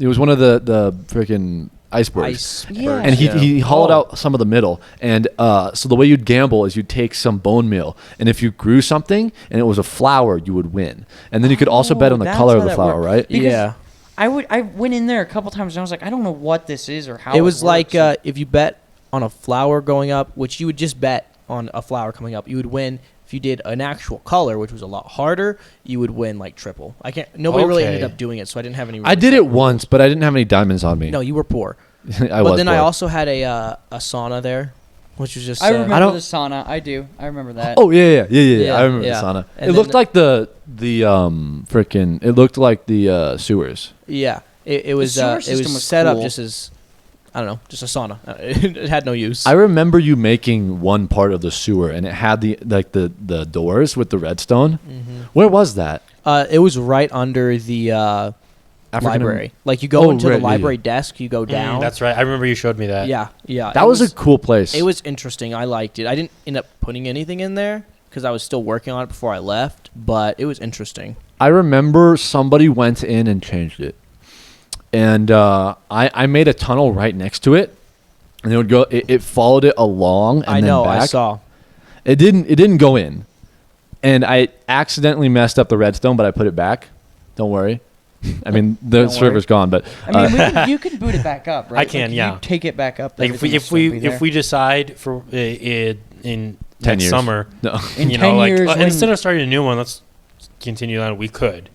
was one of the freaking icebergs. Ice. Yeah. And he hollowed Oh. out some of the middle, and so the way you'd gamble is you'd take some bone meal, and if you grew something and it was a flower, you would win. And then you could also bet on the that's color how of the that flower, worked. right? Because Yeah. I went in there a couple times and I was like, I don't know what this is or how It was like works. if you bet on a flower going up, which you would just bet on a flower coming up, you would win. If you did an actual color, which was a lot harder, you would win like triple. Nobody really ended Okay. up doing it, so I didn't have any. I really did set it rules. once, but I didn't have any diamonds on me. No, you were poor. I But was. then I poor. also had a sauna there, which was just. I remember don't- the sauna. I do. I remember that. Oh yeah. Yeah, I remember yeah. the sauna. And It looked then- like the freaking. It looked like the sewers. Yeah, it was. sewer It was system was set up cool. just as. I don't know, just a sauna. It had no use. I remember you making one part of the sewer, and it had the doors with the redstone. Mhm. Where was that? It was right under the African- library. Like you go Oh, into right, the yeah, library desk, you go down. That's right. I remember you showed me that. yeah, yeah. That it was a cool place. It was interesting. I liked it. I didn't end up putting anything in there because I was still working on it before I left, but it was interesting. I remember somebody went in and changed it, and I made a tunnel right next to it, and it would go. It followed it along. And I then know. Back. I saw. It didn't go in, and I accidentally messed up the redstone, but I put it back. Don't worry. I mean, the Don't server's gone, but I mean, you can boot it back up, right? I can, Like, yeah. You take it back up. Like everything will if still be we there. if we decide for in 10 next years. summer, no, In you 10 know, like years when- instead of starting a new one, let's continue on. We could.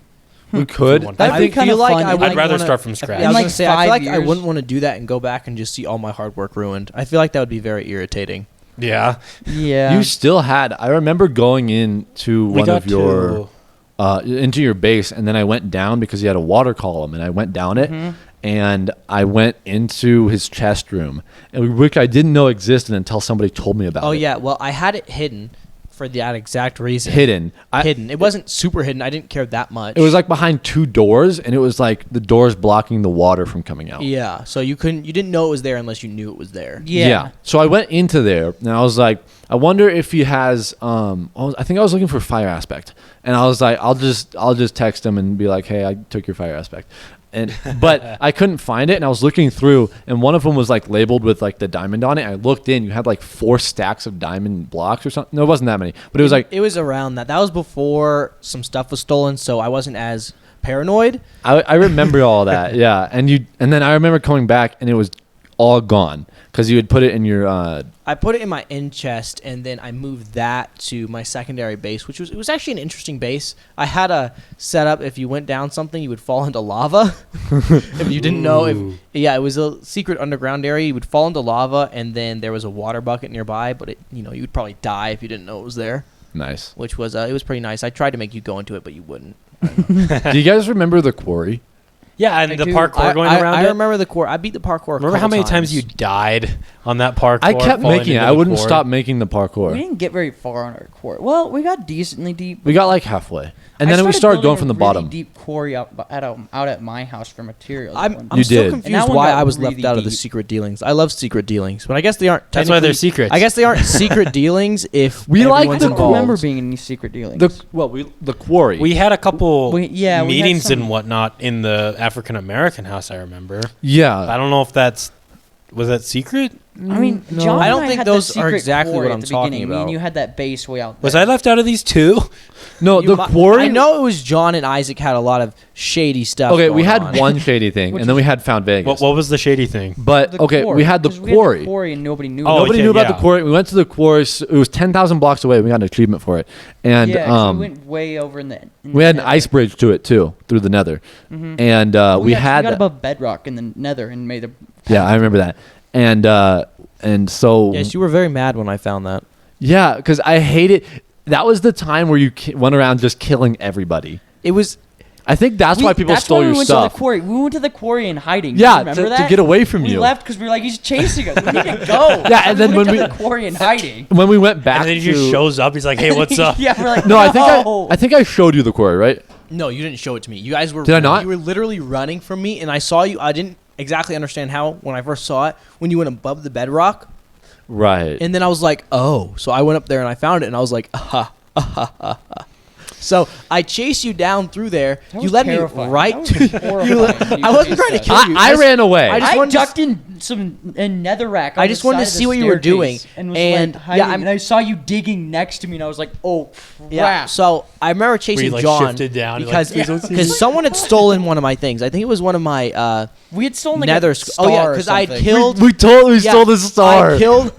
we could. want- That'd I be kind feel of like fun. I I'd wouldn't rather wanna- start from Yeah, scratch. I was In, gonna like, say. I feel 5 like I years. wouldn't want to do that and go back and just see all my hard work ruined. I feel like that would be very irritating. Yeah, Yeah. You still had. I remember going into we one got of your into your base, and then I went down because he had a water column, and I went down it, Mhm. and I went into his chest room, which I didn't know existed until somebody told me about it. Oh yeah. Well, I had it hidden for that exact reason. Hidden. Hidden. It wasn't super hidden. I didn't care that much. It was like behind two doors, and it was like the doors blocking the water from coming out. Yeah. So you didn't know it was there unless you knew it was there. Yeah. So I went into there, and I was like, I wonder if he has. I think I was looking for fire aspect, and I was like, I'll just text him and be like, hey, I took your fire aspect, but I couldn't find it, and I was looking through, and one of them was like labeled with like the diamond on it. I looked in, you had like 4 stacks of diamond blocks or something. No, it wasn't that many, but it was like It was around that. That was before some stuff was stolen, so I wasn't as paranoid. I remember all that, yeah. And then I remember coming back, and it was all gone because you had put it in your. I put it in my end chest, and then I moved that to my secondary base, which was actually an interesting base. I had a setup. If you went down something, you would fall into lava. If you didn't know, it was a secret underground area. You would fall into lava, and then there was a water bucket nearby. But you would probably die if you didn't know it was there. Nice. Which was it was pretty nice. I tried to make you go into it, but you wouldn't. Do you guys remember the quarry? Yeah, and I the do. parkour going around I it. remember the core. I beat the parkour. Remember how many times you died on that parkour? I kept falling making it. into I the wouldn't core? stop making the parkour. We didn't get very far on our quarry. Well, we got decently deep. We got like halfway, and I then we started building going a from the really bottom. deep quarry out at my house for materials. I'm You still did. And confused that one why got I was left really out of the deep. secret dealings. I love secret dealings, but I guess they aren't. That's why they're technically- secrets. I guess they aren't secret dealings if We like everyone's the I don't involved. remember being in any secret dealings. The quarry. We had a couple we had meetings some- and whatnot in the African American house. I remember. yeah. I don't know if was that secret. I mean, No. John I don't and I think had those the are secret exactly quarry what at I'm the talking beginning. Me about. and you had that base way out there. Was I left out of these two? No, the quarry. I know it was John and Isaac had a lot of shady stuff. Okay, we going had on. one shady thing, Which and then we had Found Vegas. What was the shady thing? But The okay, quarry, we had the 'cause quarry. quarry and nobody knew. Oh, Nobody okay, knew about yeah. the quarry. We went to the quarry. It was 10,000 blocks away. We got an achievement for it, and yeah, 'cause we went way over in the. we had an ice bridge to it too through the Nether, and we got had above bedrock in the Nether and made a. yeah, I remember that, and so Yes, you were very mad when I found that. yeah, because I hate it. That was the time where you went around just killing everybody. It was. I think that's why people stole we your went stuff. To the quarry. We went to the quarry in hiding. Yeah, remember to that? get away from we you. left because we were like, he's chasing us. We need to go. Yeah, and then we when went we- to the quarry in hiding. When we went back And then he to just shows up. He's like, "Hey, what's up?" Yeah, we're like, no, I no. think I showed you the quarry, right? No, you didn't show it to me. You guys were. Did I not? You were literally running from me, and I saw you. I didn't exactly understand how when I first saw it. When you went above the bedrock, Right. and then I was like, "Oh!" So I went up there and I found it, and I was like, "Aha, aha, aha." So I chased you down through there. That You was led terrifying. me right That to. was horrifying. I wasn't trying to kill you. I ran away. I just I wanted to ducked in some netherrack. I just wanted to see what you were doing, and was and, like yeah, hiding, I'm- and I saw you digging next to me, and I was like, "Oh crap!" Yeah. So I remember chasing like, John shifted down, you're because like, "Please don't see me." someone had stolen one of my things. I think it was one of my we had stolen like nether. a star Oh yeah, because I had killed. we totally Yeah, stole the star. I killed.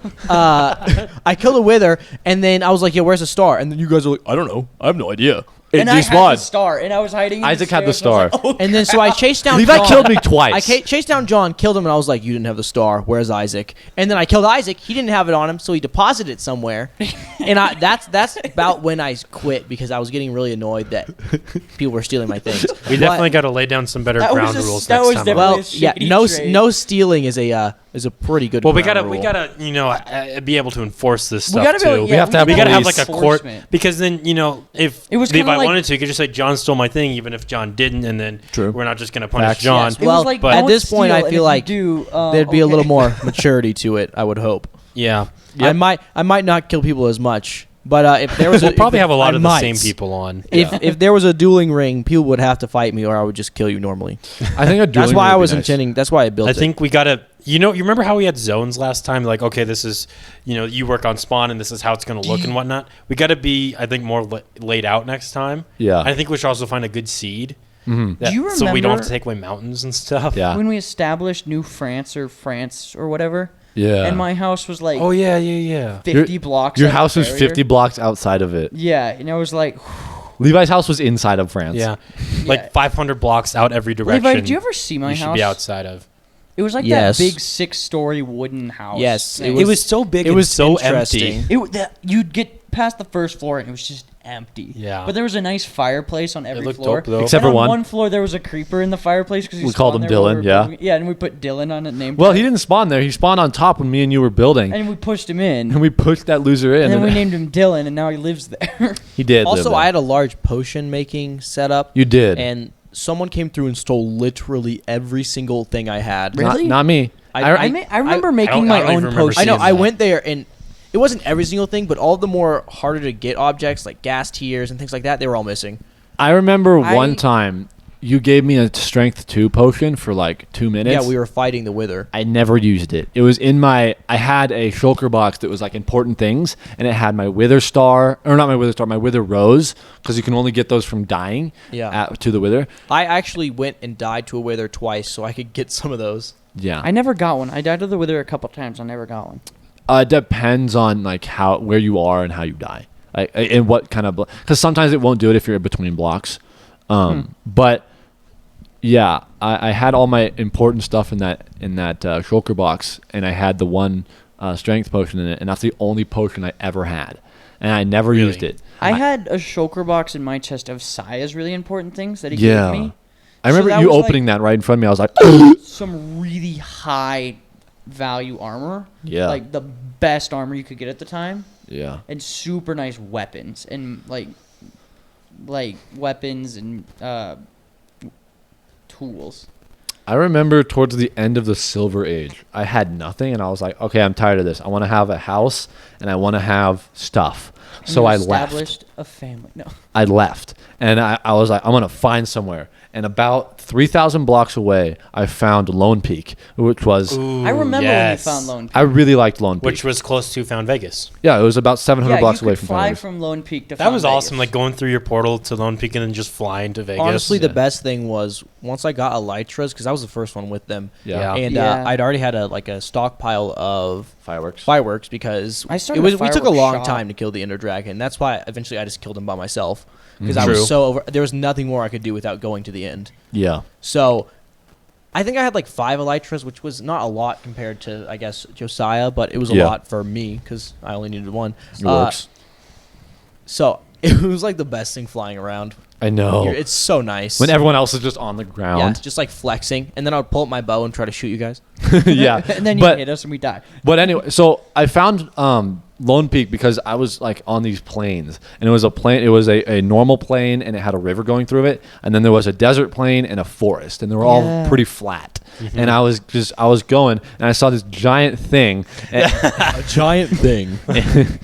I killed a wither, and then I was like, "Yeah, where's the star?" And then you guys are like, "I don't know. I have no idea." and I had the star, and I was hiding. in Isaac the had the stairs, and I was star. like, "Oh, And then so I chased down. Levi John. killed me twice. I chased down John, killed him, and I was like, "You didn't have the star. Where's Isaac?" And then I killed Isaac. He didn't have it on him, so he deposited it somewhere. And that's about when I quit because I was getting really annoyed that people were stealing my things. We But- definitely got to lay down some better That was ground a- rules that next was time. definitely- Well, a yeah, shady trade. no stealing is a pretty good. Well, we ground gotta rule. be able to enforce this We stuff gotta be too. able- We have to have we gotta have police like a court enforcement. because then if It was Levi kinda like- wanted to, he could just say John stole my thing, even if John didn't, and then True. we're not just gonna punish Facts. John. Yes, It Well, was like, but- at don't this point, steal, I and feel if like you do, There'd be a okay. little more maturity to it. I would hope. Yeah, I might not kill people as much, but if there was, we'll probably have a lot I of the might. same people on. If there was a dueling ring, people would have to fight me, or I would just kill you normally. I think a That's dueling why would I be was nice. intending. That's why I built I it. think we gotta. You remember how we had zones last time? Like, okay, this is, you work on spawn, and this is how it's gonna look and whatnot. We gotta be, I think, more laid out next time. Yeah. I think we should also find a good seed. Mhm. that- Do you so we don't have remember- to take away mountains and stuff. Yeah. when we established New France or whatever, Yeah. and my house was like Oh yeah. 50 blocks. Your out of house was barrier. 50 blocks outside of it. Yeah, and I was like, Levi's house was inside of France. Yeah, Yeah. like 500 blocks out every direction. Levi, did you ever see my you should house? be outside of. It was like Yes. that big 6-story wooden house. Yes, thing. it It was so big. it and was so interesting. empty. You'd get past the first floor and it was just empty. Yeah. But there was a nice fireplace on every looked floor. dope, though. Except And for on one. floor there was a creeper in the fireplace because We called him Dylan, yeah. Yeah, and we put Dylan on it. Named. Well, he didn't spawn there. He spawned on top when me and you were building. And we pushed him in. And we pushed that loser in. And then we named him Dylan, and now he lives there. he did. live Also, there. I had a large potion making setup, You did. and someone came through and stole literally every single thing I had. Really? Not me. I remember I making don't my even own remember potion. I know. seeing I that. went there and it wasn't every single thing, but all the more harder to get objects like gas tiers and things like that, they were all missing. I remember I- one time you gave me a strength 2 potion for like 2 minutes. Yeah, we were fighting the wither. I never used it. It was in I had a shulker box that was like important things, and it had my wither star, or not my wither star, my wither rose, because you can only get those from dying Yeah. to the wither. I actually went and died to a wither twice so I could get some of those. Yeah. I never got one. I died of the wither a couple times. I never got one. It depends on like where you are and how you die, and what kind of because sometimes it won't do it if you're in between blocks. But yeah, I had all my important stuff in that shulker box, and I had the one strength potion in it, and that's the only potion I ever had, and I never used it. I had a shulker box in my chest of Saya's really important things that he Yeah. gave me. I remember that you was, opening that right in front of me. I was like, some really high value armor. Yeah. Like the best armor you could get at the time. yeah. And super nice weapons and like weapons and tools. I remember towards the end of the Silver Age, I had nothing, and I was like, okay, I'm tired of this. I want to have a house, and I want to have stuff. And So you I left. established a family. No. I left, and I was like, I'm going to find somewhere. And about 3,000 blocks away, I found Lone Peak, which was... Ooh, I remember yes. when you found Lone Peak. I really liked Lone Peak. Which was close to Found Vegas. Yeah, it was about 700 blocks you away could from fly Vegas. from Lone Peak to That was Found awesome, Vegas. like going through your portal to Lone Peak and then just flying to Vegas. Honestly, the Yeah. best thing was once I got elytras, because I was the first one with them. Yeah. And Yeah. I'd already had a stockpile of Fireworks. because I started we a took a fireworks long shop. time to kill the Ender Dragon. That's why eventually I just killed him by myself because I True. was so over. There was nothing more I could do without going to the end. Yeah. So I think I had like 5 elytras, which was not a lot compared to I guess Josiah, but it was a Yeah. lot for me because I only needed one. It works. So it was like the best thing flying around. I know. It's so nice. When everyone else is just on the yeah, ground. just like flexing, and then I would pull up my bow and try to shoot you guys. Yeah. and then you but, hit us and we died. But anyway, so I found Lone Peak because I was like on these plains, and it was a normal plain, and it had a river going through it, and then there was a desert plain and a forest, and they were all Yeah. pretty flat. And I was going, and I saw this giant thing, and, A giant thing. and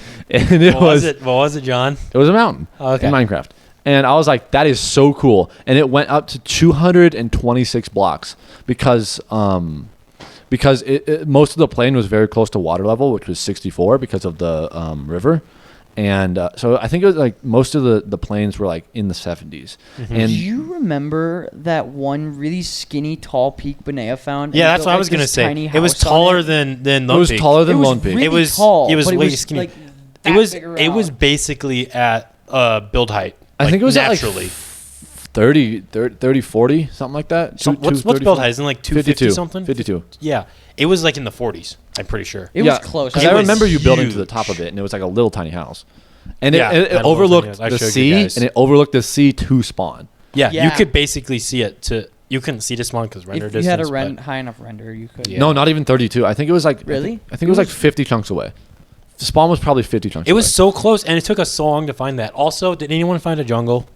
it What was it? What was it, John? It was a mountain Okay. in Minecraft. And I was like, that is so cool. And it went up to 226 blocks because most of the plain was very close to water level, which was 64 because of the river. And so I think it was like most of the plains were like in the 70s. And Do you remember that one really skinny, tall peak Benea found? Yeah, and that's built, what I like, was gonna this say. tiny It was house on taller it? than it Lone was Peak. taller than It was Lone Peak. really It was tall, It was but way it was skinny. like it that was big it was around. basically at build height. I think it was naturally. at like 30, 40, something like that. What's build height? Isn't it like 250 something? 52. Yeah, it was like in the 40s. I'm pretty sure. It was close. Because It I was remember you building to the huge. top of it, and it was like a little tiny house. And Yeah, it I had a little overlooked tiny house. I the showed you sea, guys. and it overlooked the sea to spawn. Yeah, you Yeah. could basically see it. You couldn't see to spawn because render If you distance. had a but- high enough render, you could. Yeah. No, not even 32. I think it was like Really? I think it was like 50 chunks away. The spawn was probably 50 chunks. It was away. so close, and it took us so long to find that. Also, did anyone find a jungle?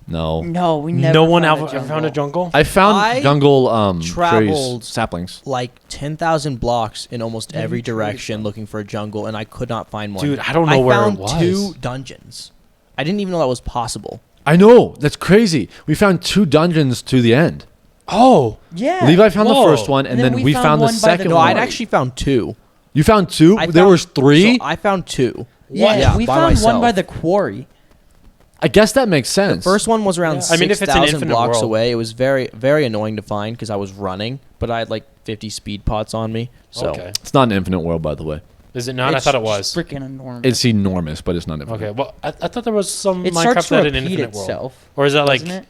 No. No, we never. No one found ever a ever found a jungle. I found I jungle traveled- trees, saplings. Like 10,000 blocks in almost Where every did you trade direction from? looking for a jungle, and I could not find one. Dude, I don't know where it found was. 2 dungeons. I didn't even know that was possible. I know, that's crazy. We found 2 dungeons to the end. Oh, Yeah. Levi found the Whoa. first one, and then we found the one by the second No, one. I'd actually found 2. You found 2? I There found- was 3? So I found 2. Yeah, Yeah, we by found one myself. by the quarry. I guess that makes sense. First one was around Yeah. I mean, if it's an 6,000 infinite blocks world. away. It was very, very annoying to find because I was running, but I had like 50 speed pots on me. So okay. It's not an infinite world, by the way. Is it not? I It's thought it was. freaking enormous. It's enormous, but it's not infinite. Okay. Well, I thought there was some it Minecraft starts to that had an repeat infinite world, itself. or is that like? Doesn't it?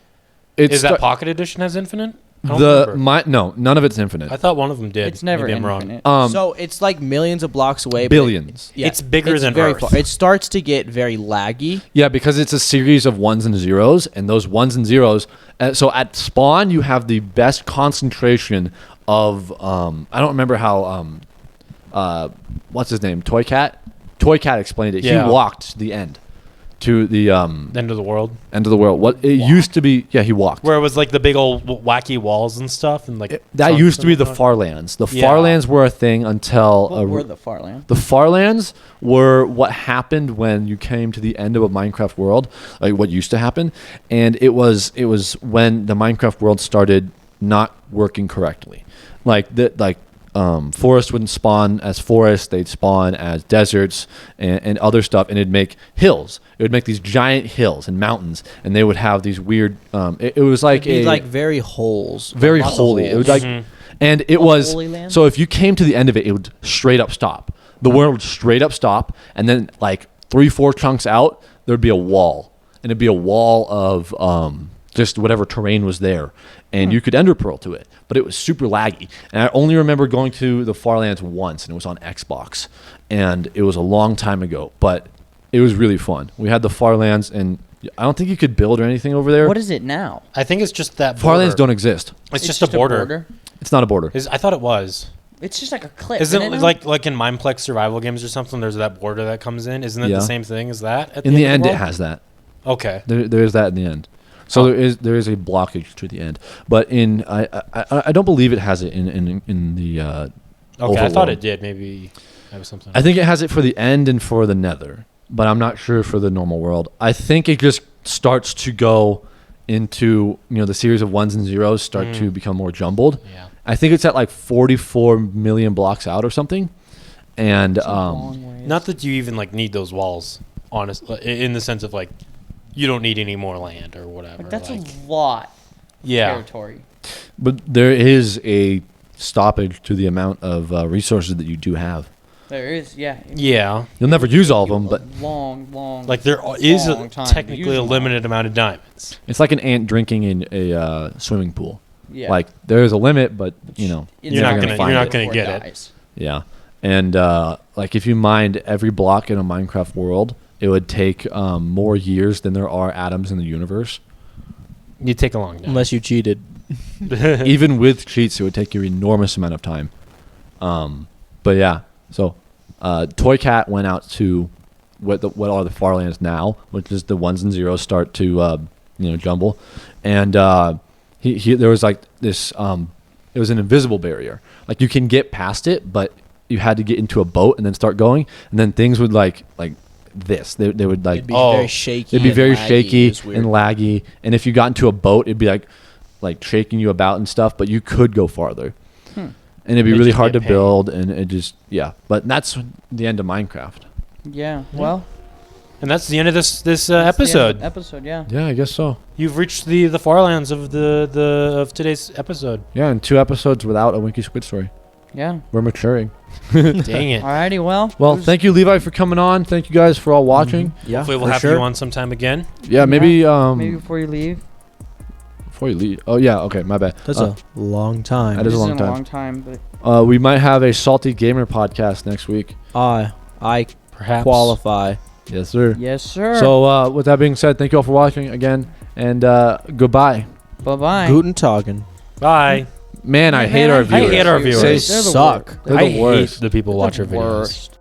It's Is that Pocket Edition has infinite? I don't the remember. no, none of it's infinite. I thought one of them did. It's never Maybe I'm wrong. infinite. so it's like millions of blocks away. but Billions. yeah, It's bigger than very Earth. far. It starts to get very laggy. Yeah, because it's a series of ones and zeros, and those ones and zeros. So at spawn, you have the best concentration of. I don't remember how. What's his name? Toy Cat. Toy Cat explained it. Yeah. He walked to the end, to the End of the world, end of the world. What it used to be. Yeah, he walked. where it was like the big old wacky walls and stuff, and like That trunks used to and be the whatnot. Farlands. The Yeah. Farlands were a thing until What were the Farland? the Farlands were what happened when you came to the end of a Minecraft world, like what used to happen, and it was when the Minecraft world started not working correctly, forests wouldn't spawn as forests; they'd spawn as deserts and other stuff, and it'd make hills. It would make these giant hills and mountains, and they would have these weird. It was like It'd be like very holes. very lots of holy. It holes. was like, Mhm. And it The was Holy Land? so if you came to the end of it, it would straight up stop. The world would straight up stop, and then like 3-4 chunks out, there'd be a wall, and it'd be a wall of just whatever terrain was there, and you could ender pearl to it, but it was super laggy. And I only remember going to the Farlands once, and it was on Xbox, and it was a long time ago, but it was really fun. We had the Farlands, and I don't think you could build or anything over there. What is it now? I think it's just that border. Farlands don't exist. It's just a border. It's not a border. I thought it was. It's just like a cliff. Isn't isn't it it like in Mineplex survival games or something? There's that border that comes in. Isn't it Yeah. the same thing as that? At In the end, of it has that. Okay. There is that in the end. So there is a blockage to the end, but in I don't believe it has it in the Okay, I thought overworld. it did. Maybe that was something. I think it has it for the end and for the nether, but I'm not sure for the normal world. I think it just starts to go into, the series of ones and zeros start to become more jumbled. Yeah. I think it's at like 44 million blocks out or something. And Not that you even need those walls, honestly, in the sense of you don't need any more land or whatever. Like, that's a lot. Yeah. Territory. but there is a stoppage to the amount of resources that you do have. There is, yeah. Yeah. You'll never use all of them, but long. There is long time to technically use a them all. limited amount of diamonds. it's like an ant drinking in a swimming pool. Yeah. Like there is a limit, but You're never not gonna gonna find you're it. not gonna Before get it it. dies. Yeah. And if you mined every block in a Minecraft world, it would take more years than there are atoms in the universe. You take a long time. Unless you cheated. Even with cheats, it would take you an enormous amount of time. But yeah, so Toy Cat went out to what are the Farlands now, which is the ones and zeros start to jumble, and he there was this it was an invisible barrier. You can get past it, but you had to get into a boat and then start going, and then things would like this. They would It'd be Oh. very shaky. it'd be and very laggy. shaky It was weird. and laggy, and if you got into a boat, it'd be like shaking you about and stuff, but you could go farther. And it'd be They really just hard to get paid. build, and it just but that's the end of Minecraft. Yeah. Well, And that's the end of this that's the end of episode. the episode, yeah. Yeah, I guess so. You've reached the Farlands of of today's episode. Yeah, and 2 episodes without a Winky Squid story. Yeah. We're maturing. Dang it. Alrighty, well. Well, thank you, Levi, for coming on. Thank you guys for all watching. Yeah, Hopefully we'll for have sure. you on sometime again. Yeah, maybe Maybe before you leave. before you leave. Oh yeah, okay, my bad. That's a long time. That is a This long isn't time. a long time, but We might have a Salty Gamer podcast next week. I Perhaps. qualify. Yes, sir. yes, sir. So with that being said, thank you all for watching again, and goodbye. bye-bye. Guten Tagen. Bye. Man, I hate our I viewers. hate our viewers. They They They're the suck. worst. They're I the hate worst. the people who watch our The videos. worst.